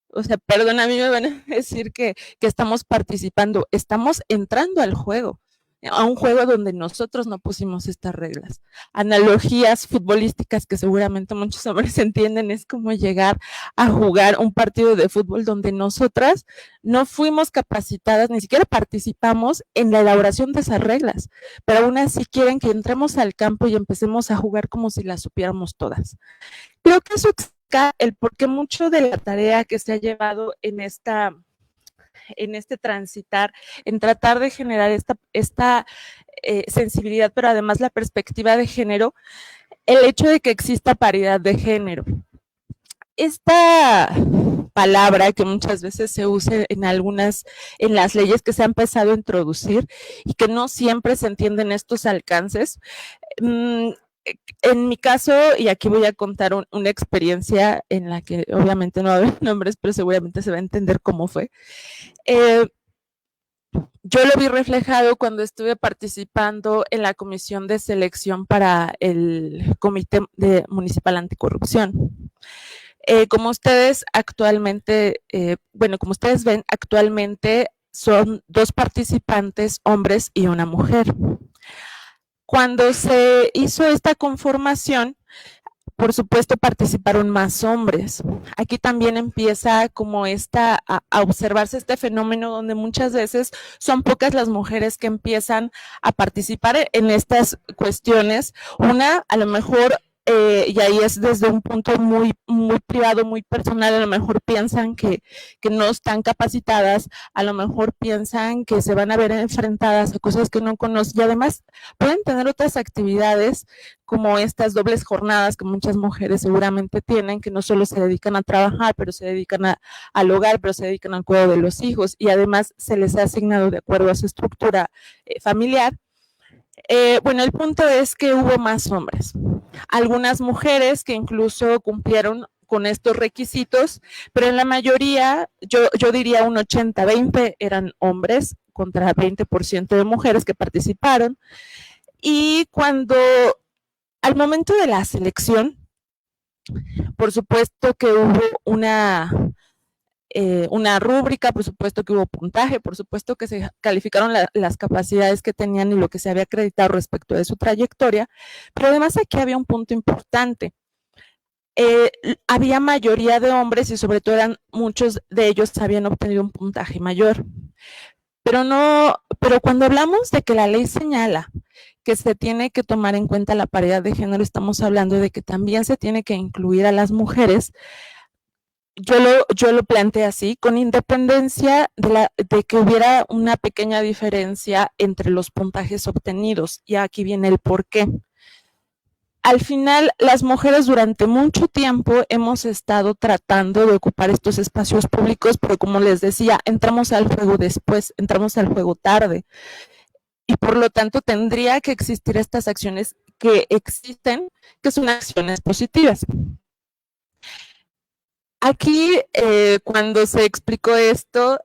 O sea, perdón, a mí me van a decir que estamos participando, estamos entrando al juego, a un juego donde nosotros no pusimos estas reglas. Analogías futbolísticas que seguramente muchos hombres entienden, es como llegar a jugar un partido de fútbol donde nosotras no fuimos capacitadas, ni siquiera participamos en la elaboración de esas reglas, pero aún así quieren que entremos al campo y empecemos a jugar como si las supiéramos todas. Creo que eso explica el por qué mucho de la tarea que se ha llevado en este transitar, en tratar de generar esta sensibilidad, pero además la perspectiva de género, el hecho de que exista paridad de género. Esta palabra que muchas veces se usa en las leyes que se ha empezado a introducir y que no siempre se entienden estos alcances, En mi caso, y aquí voy a contar una experiencia en la que obviamente no va a haber nombres, pero seguramente se va a entender cómo fue. Yo lo vi reflejado cuando estuve participando en la comisión de selección para el Comité Municipal Anticorrupción. Como ustedes actualmente, como ustedes ven, actualmente son 2 participantes, hombres y una mujer. Cuando se hizo esta conformación, por supuesto participaron más hombres. Aquí también empieza como a observarse este fenómeno donde muchas veces son pocas las mujeres que empiezan a participar en estas cuestiones. Una, a lo mejor, y ahí es desde un punto muy, muy privado, muy personal, a lo mejor piensan que no están capacitadas, a lo mejor piensan que se van a ver enfrentadas a cosas que no conocen y además pueden tener otras actividades como estas dobles jornadas que muchas mujeres seguramente tienen, que no solo se dedican a trabajar, pero se dedican al hogar, pero se dedican al cuidado de los hijos y además se les ha asignado de acuerdo a su estructura familiar. El punto es que hubo más hombres. Algunas mujeres que incluso cumplieron con estos requisitos, pero en la mayoría, yo diría un 80-20 eran hombres contra 20% de mujeres que participaron. Y al momento de la selección, por supuesto que hubo una rúbrica, por supuesto que hubo puntaje, por supuesto que se calificaron las capacidades que tenían y lo que se había acreditado respecto de su trayectoria, pero además aquí había un punto importante. Había mayoría de hombres y sobre todo muchos de ellos habían obtenido un puntaje mayor. Pero cuando hablamos de que la ley señala que se tiene que tomar en cuenta la paridad de género, estamos hablando de que también se tiene que incluir a las mujeres. Yo lo planteé así, con independencia de que hubiera una pequeña diferencia entre los puntajes obtenidos. Y aquí viene el porqué. Al final, las mujeres durante mucho tiempo hemos estado tratando de ocupar estos espacios públicos, pero como les decía, entramos al juego después, entramos al juego tarde. Y por lo tanto tendría que existir estas acciones que existen, que son acciones positivas. Aquí, cuando se explicó esto,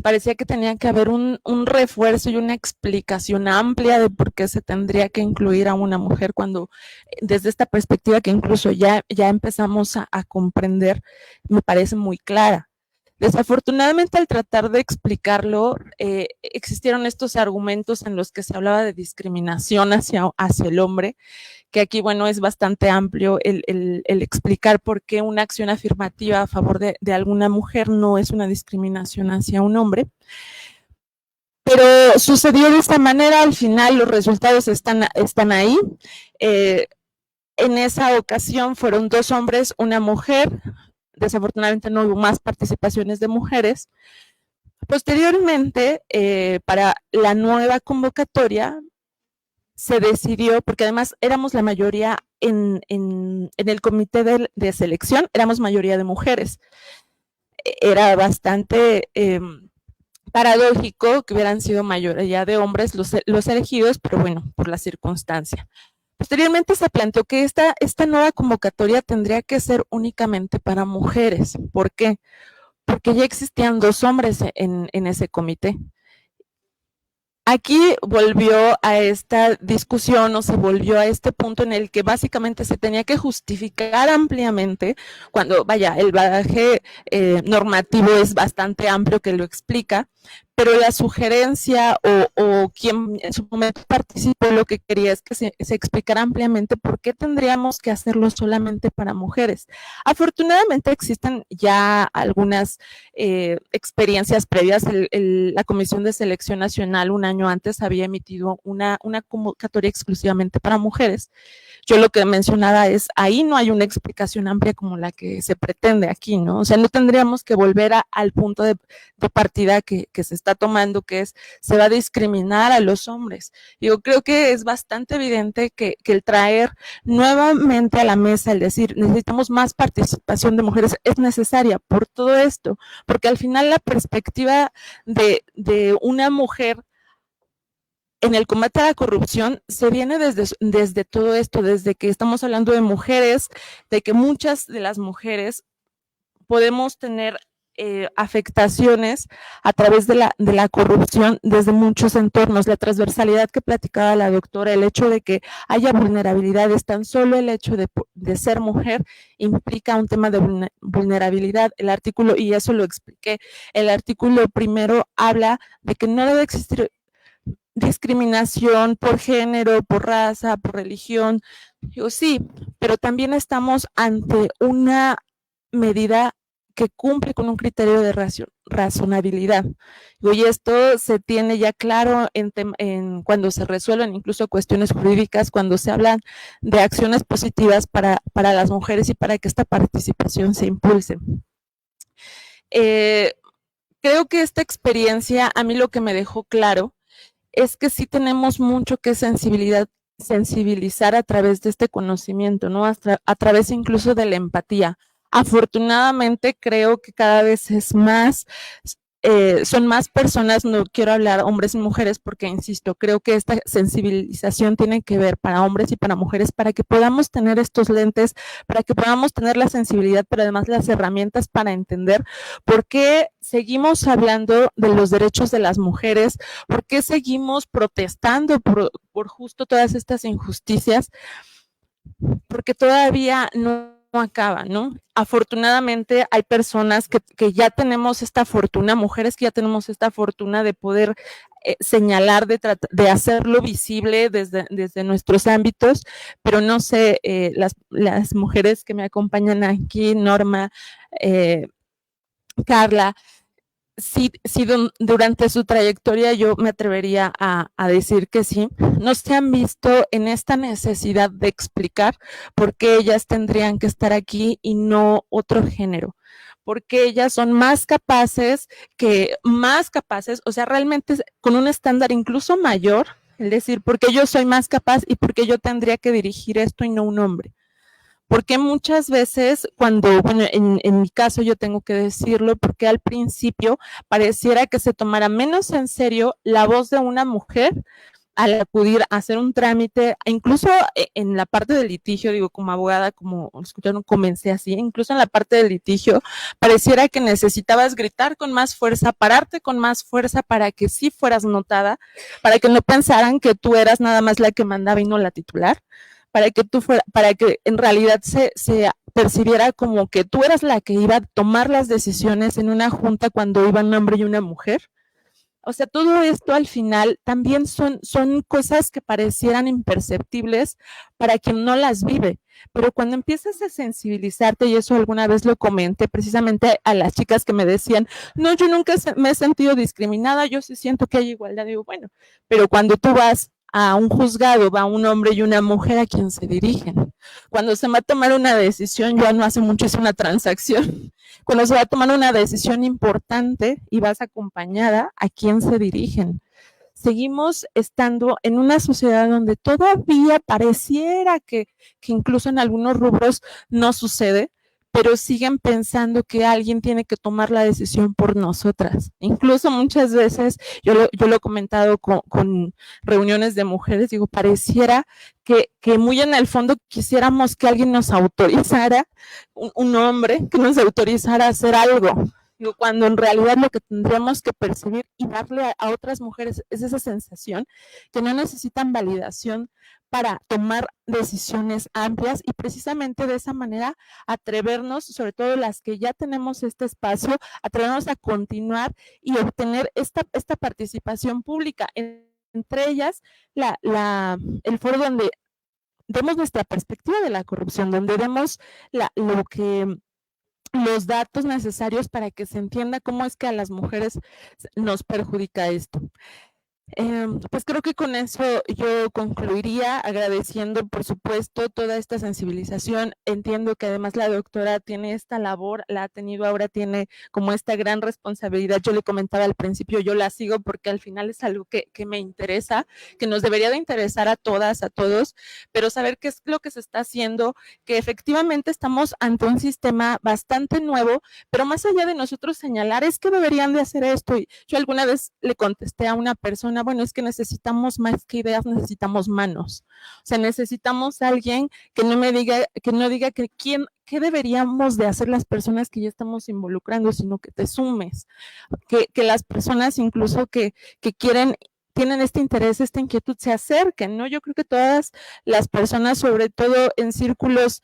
parecía que tenía que haber un refuerzo y una explicación amplia de por qué se tendría que incluir a una mujer cuando, desde esta perspectiva que incluso ya empezamos a comprender, me parece muy clara. Desafortunadamente, al tratar de explicarlo, existieron estos argumentos en los que se hablaba de discriminación hacia el hombre, que aquí, es bastante amplio el explicar por qué una acción afirmativa a favor de alguna mujer no es una discriminación hacia un hombre. Pero sucedió de esta manera, al final los resultados están ahí. En esa ocasión fueron 2 hombres, una mujer. Desafortunadamente no hubo más participaciones de mujeres. Posteriormente, para la nueva convocatoria, se decidió, porque además éramos la mayoría en el comité de selección, éramos mayoría de mujeres. Era bastante paradójico que hubieran sido mayoría de hombres los elegidos, pero bueno, por la circunstancia. Posteriormente se planteó que esta nueva convocatoria tendría que ser únicamente para mujeres. ¿Por qué? Porque ya existían 2 hombres en ese comité. Aquí volvió a esta discusión o se volvió a este punto en el que básicamente se tenía que justificar ampliamente cuando, el bagaje normativo es bastante amplio que lo explica, pero la sugerencia o quien en su momento participó lo que quería es que se explicara ampliamente por qué tendríamos que hacerlo solamente para mujeres. Afortunadamente existen ya algunas experiencias previas. La Comisión de Selección Nacional un año antes había emitido una convocatoria exclusivamente para mujeres. Yo lo que mencionaba es, ahí no hay una explicación amplia como la que se pretende aquí, ¿no? O sea, no tendríamos que volver al punto de partida que se está tomando, que es, se va a discriminar a los hombres. Yo creo que es bastante evidente que el traer nuevamente a la mesa, el decir, necesitamos más participación de mujeres, es necesaria por todo esto, porque al final la perspectiva de una mujer en el combate a la corrupción se viene desde todo esto, desde que estamos hablando de mujeres, de que muchas de las mujeres podemos tener afectaciones a través de la corrupción desde muchos entornos. La transversalidad que platicaba la doctora, el hecho de que haya vulnerabilidades, tan solo el hecho de ser mujer implica un tema de vulnerabilidad. El artículo, y eso lo expliqué, el artículo primero habla de que no debe existir discriminación por género, por raza, por religión. Digo, sí, pero también estamos ante una medida que cumple con un criterio de razonabilidad. Y esto se tiene ya claro cuando se resuelven incluso cuestiones jurídicas, cuando se hablan de acciones positivas para las mujeres y para que esta participación se impulse. Creo que esta experiencia, a mí lo que me dejó claro es que sí tenemos mucho que sensibilizar a través de este conocimiento, ¿no? A través incluso de la empatía. Afortunadamente creo que cada vez es más, son más personas, no quiero hablar hombres y mujeres porque, insisto, creo que esta sensibilización tiene que ver para hombres y para mujeres, para que podamos tener estos lentes, para que podamos tener la sensibilidad, pero además las herramientas para entender por qué seguimos hablando de los derechos de las mujeres, por qué seguimos protestando por justo todas estas injusticias, porque todavía no acaba, ¿no? Afortunadamente hay personas que ya tenemos esta fortuna, mujeres que ya tenemos esta fortuna de poder señalar, de hacerlo visible desde nuestros ámbitos, pero no sé, las mujeres que me acompañan aquí, Norma, Carla, sí, durante su trayectoria yo me atrevería a decir que sí, no se han visto en esta necesidad de explicar por qué ellas tendrían que estar aquí y no otro género, porque ellas son más capaces, o sea, realmente con un estándar incluso mayor, es decir, porque yo soy más capaz y porque yo tendría que dirigir esto y no un hombre. Porque muchas veces bueno, en mi caso yo tengo que decirlo, porque al principio pareciera que se tomara menos en serio la voz de una mujer al acudir a hacer un trámite, incluso en la parte del litigio, digo, como abogada, como escucharon, comencé así, incluso en la parte del litigio, pareciera que necesitabas gritar con más fuerza, pararte con más fuerza para que sí fueras notada, para que no pensaran que tú eras nada más la que mandaba y no la titular, para que en realidad se percibiera como que tú eras la que iba a tomar las decisiones en una junta cuando iban un hombre y una mujer. O sea, todo esto al final también son cosas que parecieran imperceptibles para quien no las vive, pero cuando empiezas a sensibilizarte, y eso alguna vez lo comenté precisamente a las chicas que me decían, no, yo nunca me he sentido discriminada, yo sí siento que hay igualdad, digo, bueno, pero cuando tú vas a un juzgado, va un hombre y una mujer a quien se dirigen. Cuando se va a tomar una decisión, yo no hace mucho hice una transacción, cuando se va a tomar una decisión importante y vas acompañada, ¿a quién se dirigen? Seguimos estando en una sociedad donde todavía pareciera que incluso en algunos rubros no sucede, pero siguen pensando que alguien tiene que tomar la decisión por nosotras. Incluso muchas veces, yo lo he comentado con reuniones de mujeres, digo, pareciera que muy en el fondo quisiéramos que alguien nos autorizara, un hombre que nos autorizara a hacer algo. Digo, cuando en realidad lo que tendríamos que percibir y darle a otras mujeres es esa sensación que no necesitan validación para tomar decisiones amplias y precisamente de esa manera atrevernos, sobre todo las que ya tenemos este espacio, atrevernos a continuar y obtener esta participación pública. Entre ellas, el foro donde demos nuestra perspectiva de la corrupción, donde demos los datos necesarios para que se entienda cómo es que a las mujeres nos perjudica esto. Pues creo que con eso yo concluiría agradeciendo, por supuesto, toda esta sensibilización. Entiendo que además la doctora tiene esta labor, la ha tenido ahora, tiene como esta gran responsabilidad. Yo le comentaba al principio, yo la sigo porque al final es algo que me interesa, que nos debería de interesar a todas, a todos, pero saber qué es lo que se está haciendo, que efectivamente estamos ante un sistema bastante nuevo, pero más allá de nosotros señalar, es que deberían de hacer esto. Y yo alguna vez le contesté a una persona persona, bueno, es que necesitamos más que ideas, necesitamos manos. O sea, necesitamos a alguien que no me diga, qué deberíamos de hacer las personas que ya estamos involucrando, sino que te sumes, que las personas incluso que tienen este interés, esta inquietud, se acerquen, ¿no? Yo creo que todas las personas, sobre todo en círculos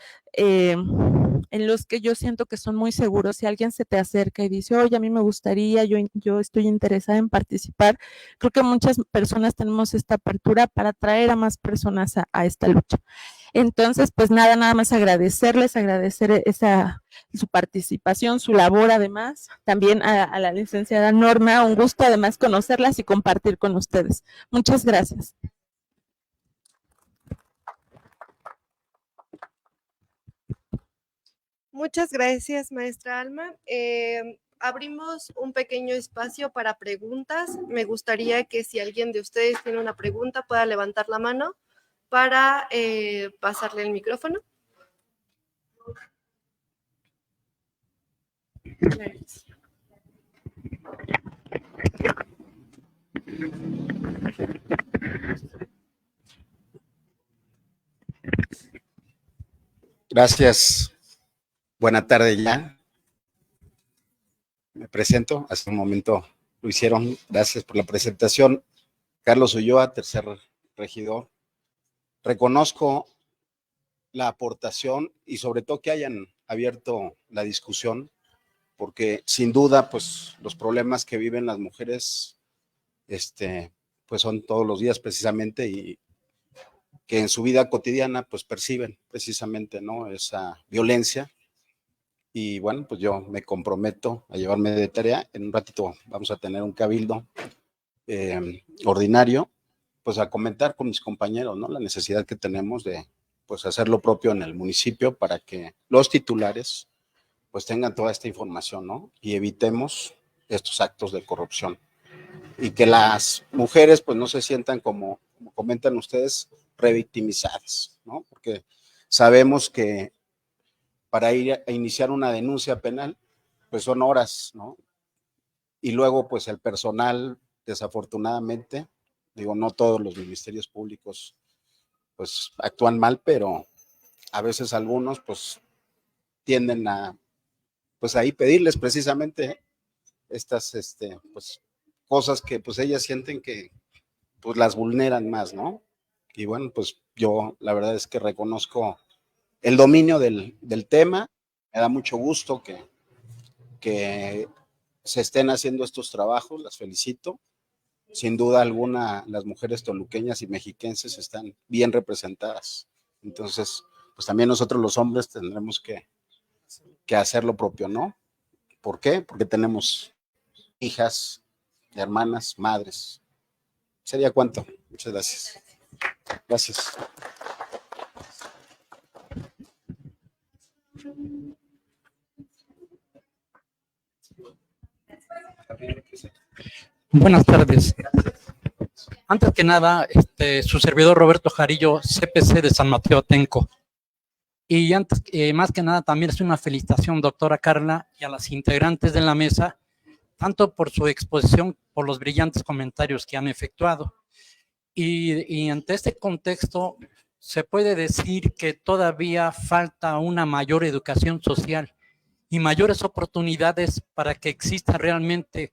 en los que yo siento que son muy seguros, si alguien se te acerca y dice, oye, a mí me gustaría, yo estoy interesada en participar, creo que muchas personas tenemos esta apertura para atraer a más personas a esta lucha. Entonces, pues nada más agradecerles, agradecer su participación, su labor además, también a la licenciada Norma, un gusto además conocerlas y compartir con ustedes. Muchas gracias. Muchas gracias, maestra Alma. Abrimos un pequeño espacio para preguntas. Me gustaría que si alguien de ustedes tiene una pregunta pueda levantar la mano para pasarle el micrófono. Gracias. Buena tarde ya. Me presento. Hace un momento lo hicieron. Gracias por la presentación. Carlos Ulloa, tercer regidor. Reconozco la aportación y sobre todo que hayan abierto la discusión, porque sin duda, pues los problemas que viven las mujeres, pues son todos los días precisamente, y que en su vida cotidiana pues perciben precisamente, ¿no?, esa violencia. Y bueno, pues yo me comprometo a llevarme de tarea. En un ratito vamos a tener un cabildo ordinario, pues a comentar con mis compañeros, ¿no?, la necesidad que tenemos de pues hacer lo propio en el municipio para que los titulares pues tengan toda esta información, ¿no?, y evitemos estos actos de corrupción. Y que las mujeres pues no se sientan como comentan ustedes, revictimizadas, ¿no? Porque sabemos que para ir a iniciar una denuncia penal, pues son horas, ¿no? Y luego, pues el personal, desafortunadamente, digo, no todos los ministerios públicos, pues actúan mal, pero a veces algunos, pues, tienden a, pues ahí pedirles precisamente estas, pues, cosas que, pues, ellas sienten que, pues, las vulneran más, ¿no? Y bueno, pues yo la verdad es que reconozco el dominio del tema. Me da mucho gusto que se estén haciendo estos trabajos, las felicito. Sin duda alguna, las mujeres toluqueñas y mexiquenses están bien representadas. Entonces, pues también nosotros los hombres tendremos que hacer lo propio, ¿no? ¿Por qué? Porque tenemos hijas, hermanas, madres. ¿Sería cuánto? Muchas gracias. Gracias. Buenas tardes. Antes que nada, su servidor Roberto Jarillo, CPC de San Mateo Atenco. Y antes, más que nada, también es una felicitación, doctora Carla, y a las integrantes de la mesa, tanto por su exposición, por los brillantes comentarios que han efectuado. Y ante este contexto, se puede decir que todavía falta una mayor educación social y mayores oportunidades para que exista realmente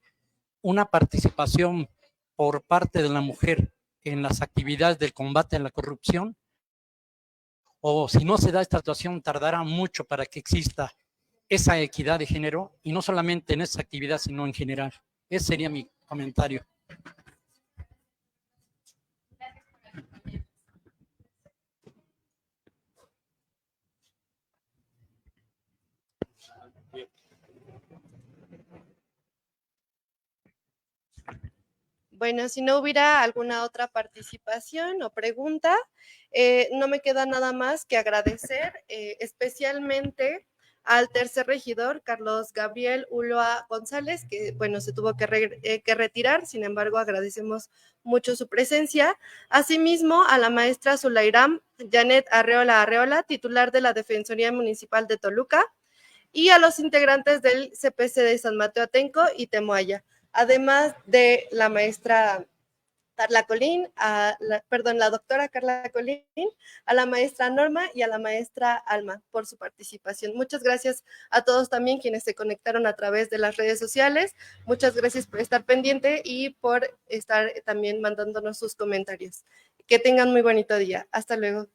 una participación por parte de la mujer en las actividades del combate a la corrupción, o si no se da esta situación, tardará mucho para que exista esa equidad de género, y no solamente en esa actividad, sino en general. Ese sería mi comentario. Bueno, si no hubiera alguna otra participación o pregunta, no me queda nada más que agradecer especialmente al tercer regidor, Carlos Gabriel Ulloa González, que bueno, se tuvo que retirar, sin embargo, agradecemos mucho su presencia. Asimismo, a la maestra Zulairam Janet Arreola, titular de la Defensoría Municipal de Toluca, y a los integrantes del CPC de San Mateo Atenco y Temoaya, además de la maestra Carla Colín, la doctora Carla Colín, a la maestra Norma y a la maestra Alma por su participación. Muchas gracias a todos también quienes se conectaron a través de las redes sociales. Muchas gracias por estar pendiente y por estar también mandándonos sus comentarios. Que tengan muy bonito día. Hasta luego.